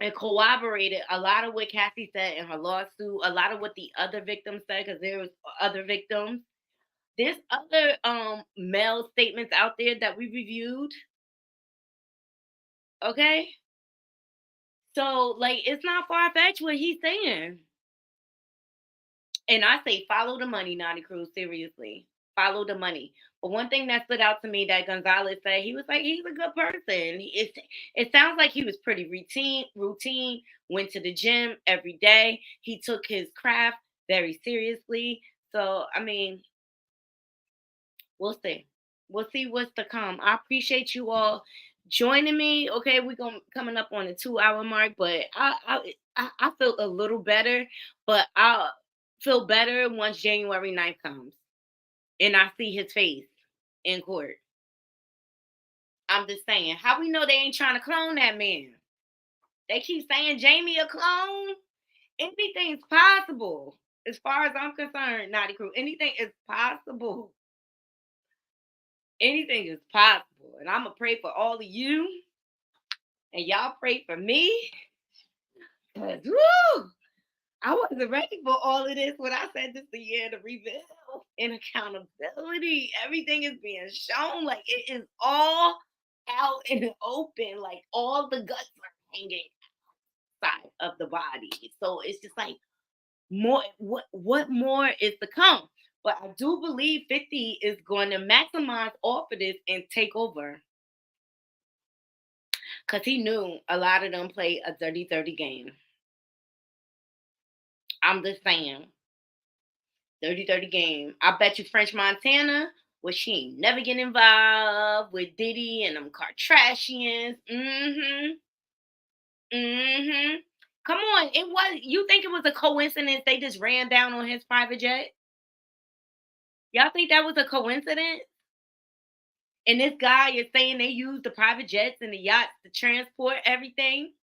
and corroborated a lot of what Cassie said in her lawsuit, a lot of what the other victims said, because there was other victims. There's other male statements out there that we reviewed. Okay? So, like, it's not far-fetched what he's saying. And I say follow the money, Naughty Cruz, seriously. Follow the money. But one thing that stood out to me that Gonzalez said, he was like, he's a good person. It sounds like he was pretty routine, went to the gym every day. He took his craft very seriously. So, I mean, we'll see. We'll see what's to come. I appreciate you all joining me. Okay, we're gonna coming up on the 2 hour mark, but I feel a little better, but I'll feel better once January 9th comes and I see his face in court. I'm just saying, how we know they ain't trying to clone that man? They keep saying Jamie a clone. Anything's possible. As far as I'm concerned, Naughty Crew, anything is possible. Anything is possible. And I'm going to pray for all of you. And y'all pray for me. Because, woo, I wasn't ready for all of this when I said this the year to rebuild and accountability. Everything is being shown. Like, it is all out in the open. Like, all the guts are hanging outside of the body. So it's just like, more. What more is to come? But I do believe 50 is going to maximize off of this and take over. Because he knew a lot of them play a dirty game. I'm just saying. Dirty game. I bet you French Montana, well, she ain't never get involved with Diddy and them Kardashians. Come on. You think it was a coincidence they just ran down on his private jet? Y'all think that was a coincidence? And this guy is saying they use the private jets and the yachts to transport everything?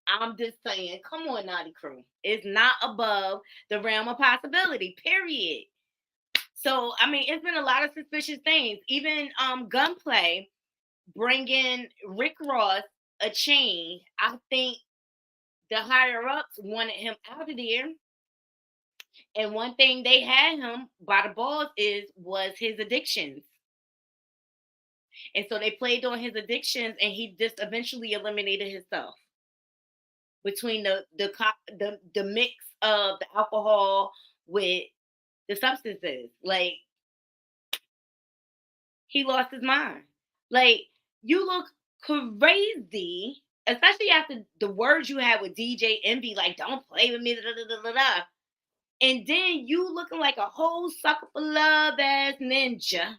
I'm just saying, come on, Naughty Crew. It's not above the realm of possibility, period. So, I mean, it's been a lot of suspicious things. Even Gunplay bringing Rick Ross a chain. I think the higher-ups wanted him out of there. And one thing they had him by the balls was his addictions. And so they played on his addictions, and he just eventually eliminated himself between the mix of the alcohol with the substances. Like, he lost his mind. Like, you look crazy, especially after the words you had with DJ Envy, like, don't play with me, da, da, da, da, da. And then you looking like a whole sucker for love ass ninja,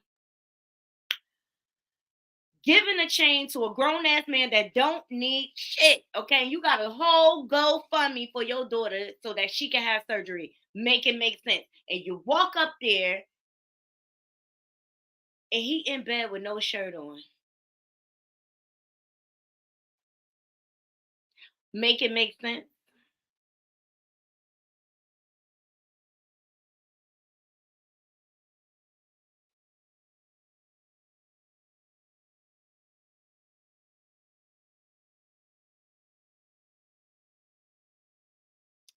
giving a chain to a grown ass man that don't need shit. Okay, you got a whole GoFundMe for your daughter so that she can have surgery. Make it make sense. And you walk up there and he in bed with no shirt on. Make it make sense.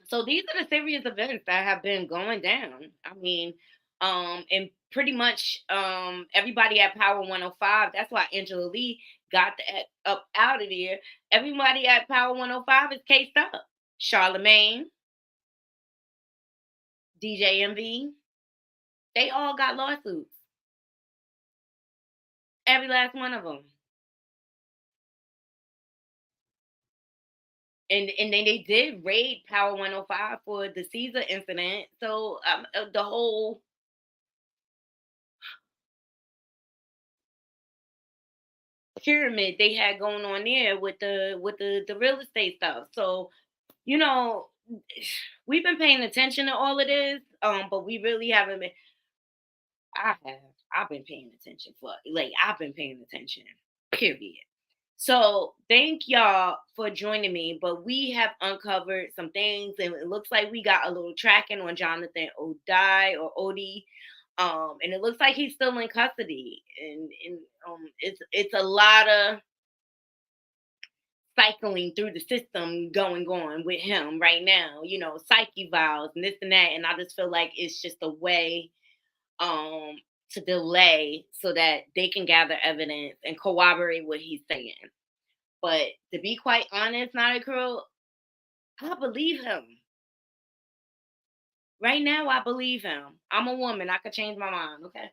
So these are the serious events that have been going down. I mean, and pretty much everybody at Power 105. That's why Angela Lee got up out of there. Everybody at Power 105 is cased up. Charlemagne, DJ MV, they all got lawsuits. Every last one of them. and then they did raid Power 105 for the Caesar incident. So the whole pyramid they had going on there with the real estate stuff. So you know, we've been paying attention to all of this, but we really haven't been. I have. I've been paying attention for like I've been paying attention. Period. So thank y'all for joining me. But we have uncovered some things, and it looks like we got a little tracking on Jonathan Oddi or Oddi. And it looks like he's still in custody, and it's a lot of cycling through the system going on with him right now. You know, psyche vows and this and that, and I just feel like it's just a way um to delay so that they can gather evidence and corroborate what he's saying. But to be quite honest, Night Crew, I believe him. Right now, I believe him. I'm a woman. I could change my mind, okay?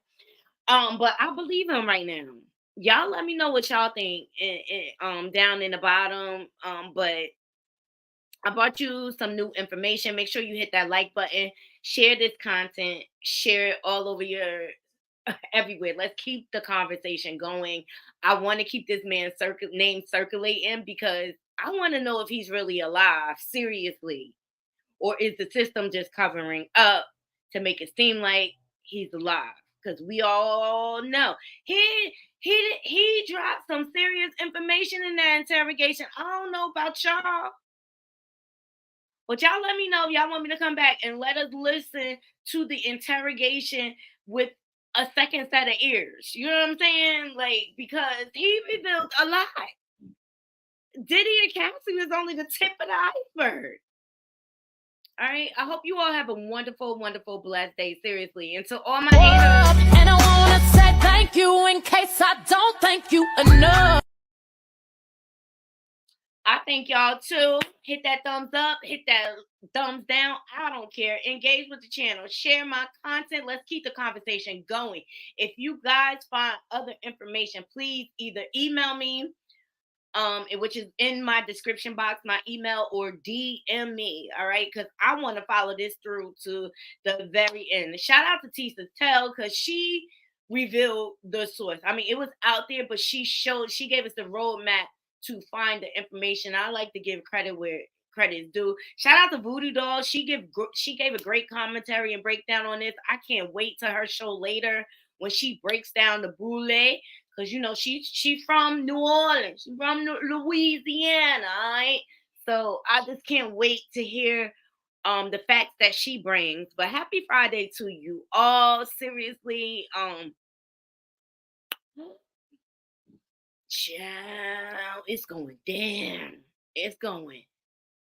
But I believe him right now. Y'all let me know what y'all think down in the bottom. But I brought you some new information. Make sure you hit that like button, share this content, share it all over your everywhere. Let's keep the conversation going. I want to keep this man's name circulating because I want to know if he's really alive, seriously, or is the system just covering up to make it seem like he's alive? Because we all know he dropped some serious information in that interrogation. I don't know about y'all. But y'all let me know if y'all want me to come back and let us listen to the interrogation with a second set of ears. You know what I'm saying? Like, because he revealed a lot. Diddy and Cassie was only the tip of the iceberg. All right. I hope you all have a wonderful, wonderful, blessed day. Seriously. And to all my haters. And I want to say thank you in case I don't thank you enough. I thank y'all too. Hit that thumbs up, hit that thumbs down. I don't care. Engage with the channel, share my content. Let's keep the conversation going. If you guys find other information, please either email me, which is in my description box, my email, or DM me. All right, because I want to follow this through to the very end. Shout out to Tisa Tell because she revealed the source. I mean, it was out there, but she gave us the roadmap to find the information. I like to give credit where credit is due. Shout out to Voodoo Doll. She gave a great commentary and breakdown on this. I can't wait to her show later when she breaks down the boule. Cause you know she's from New Orleans, she's from Louisiana, all right? So I just can't wait to hear the facts that she brings. But happy Friday to you all. Seriously, child, it's going down. It's going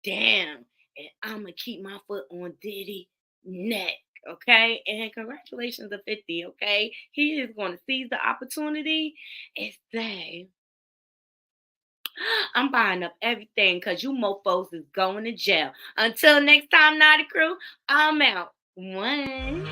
down. And I'ma keep my foot on Diddy neck. Okay. And congratulations to 50. Okay. He is going to seize the opportunity and say, I'm buying up everything because you mofos is going to jail. Until next time, Naughty Crew, I'm out. One.